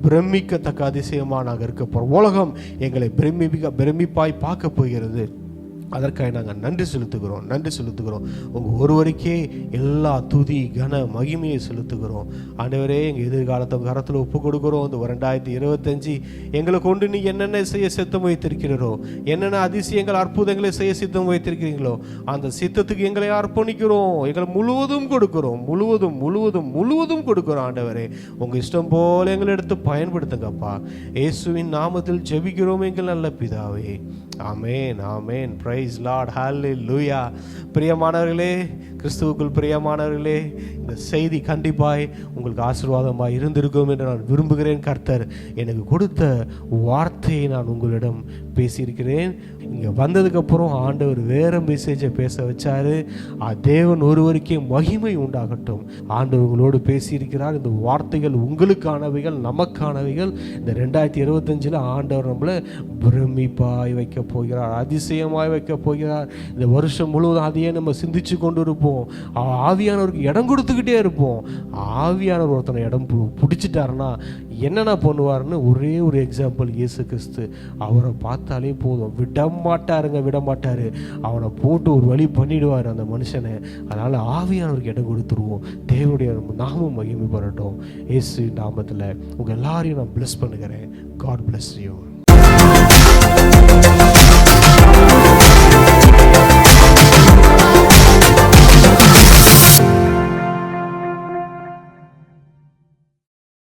பிரமிக்கத்தக்க அதிசயமாக நாங்கள் இருக்க போகிறோம். உலகம் எங்களை பிரமிப்பாய் பார்க்க போகிறது. அதற்காக நாங்கள் நன்றி செலுத்துகிறோம். உங்கள் ஒருவருக்கே எல்லா துதி கன மகிமையை செலுத்துகிறோம். ஆண்டவரே, எங்கள் எதிர்காலத்தை கரத்தில் ஒப்பு கொடுக்குறோம். இந்த 2025 எங்களை கொண்டு நீ என்னென்ன செய்ய சித்தம் வைத்திருக்கிறீரோ, என்னென்ன அதிசயங்கள் அற்புதங்களை செய்ய சித்தம் வைத்திருக்கிறீங்களோ, அந்த சித்தத்துக்கு எங்களை அர்ப்பணிக்கிறோம். எங்களை முழுவதும் கொடுக்குறோம். ஆண்டவரே, உங்கள் இஷ்டம் போல எங்களை எடுத்து பயன்படுத்துங்கப்பா. இயேசுவின் நாமத்தில் ஜெபிக்கிறோம் எங்கள் நல்ல பிதாவே. ஆமேன், ஆமேன். பிரைஸ் லார்ட், ஹல்லேலூயா. பிரியமானவர்களே, கிறிஸ்துவுக்குள் பிரியமானவர்களே, இந்த செய்தி கண்டிப்பாய் உங்களுக்கு ஆசீர்வாதமாக இருந்திருக்கும் என்று நான் விரும்புகிறேன். கர்த்தர் எனக்கு கொடுத்த வார்த்தையை நான் உங்களிடம் பேசியிருக்கிறேன். இங்கே வந்ததுக்கப்புறம் ஆண்டவர் வேறு மெசேஜை பேச வச்சார். தேவன் ஒருவருக்கே மகிமை உண்டாகட்டும். ஆண்டவர் உங்களோடு பேசியிருக்கிறார். இந்த வார்த்தைகள் உங்களுக்கானவைகள், நமக்கானவைகள். இந்த 2025 ஆண்டவர் நம்மளை பிரமிப்பாய் வைக்க போகிறார், அதிசயமாய் வைக்க போகிறார். இந்த வருஷம் முழுவதும் அதையே நம்ம சிந்திச்சு கொண்டு இருப்போம். ஆவியானவருக்கு இடம் கொடுத்துக்கிட்டே இருப்போம். ஆவியானவர் ஒருத்தனை இடம் பிடிச்சிட்டாருன்னா என்னென்ன பண்ணுவார்னு ஒரே ஒரு எக்ஸாம்பிள், இயேசு கிறிஸ்து. அவரை பார்த்தாலே போதும், விட மாட்டார். அவனை போட்டு ஒரு வழி பண்ணிடுவார் அந்த மனுஷனை. அதனால் ஆவியானவருக்கு இடம் கொடுத்துருவோம். தேவனுடைய நாமம் மகிமை பெறட்டும். இயேசு நாமத்தில் உங்கள் எல்லாரையும் நான் பிளஸ் பண்ணுகிறேன். God bless you.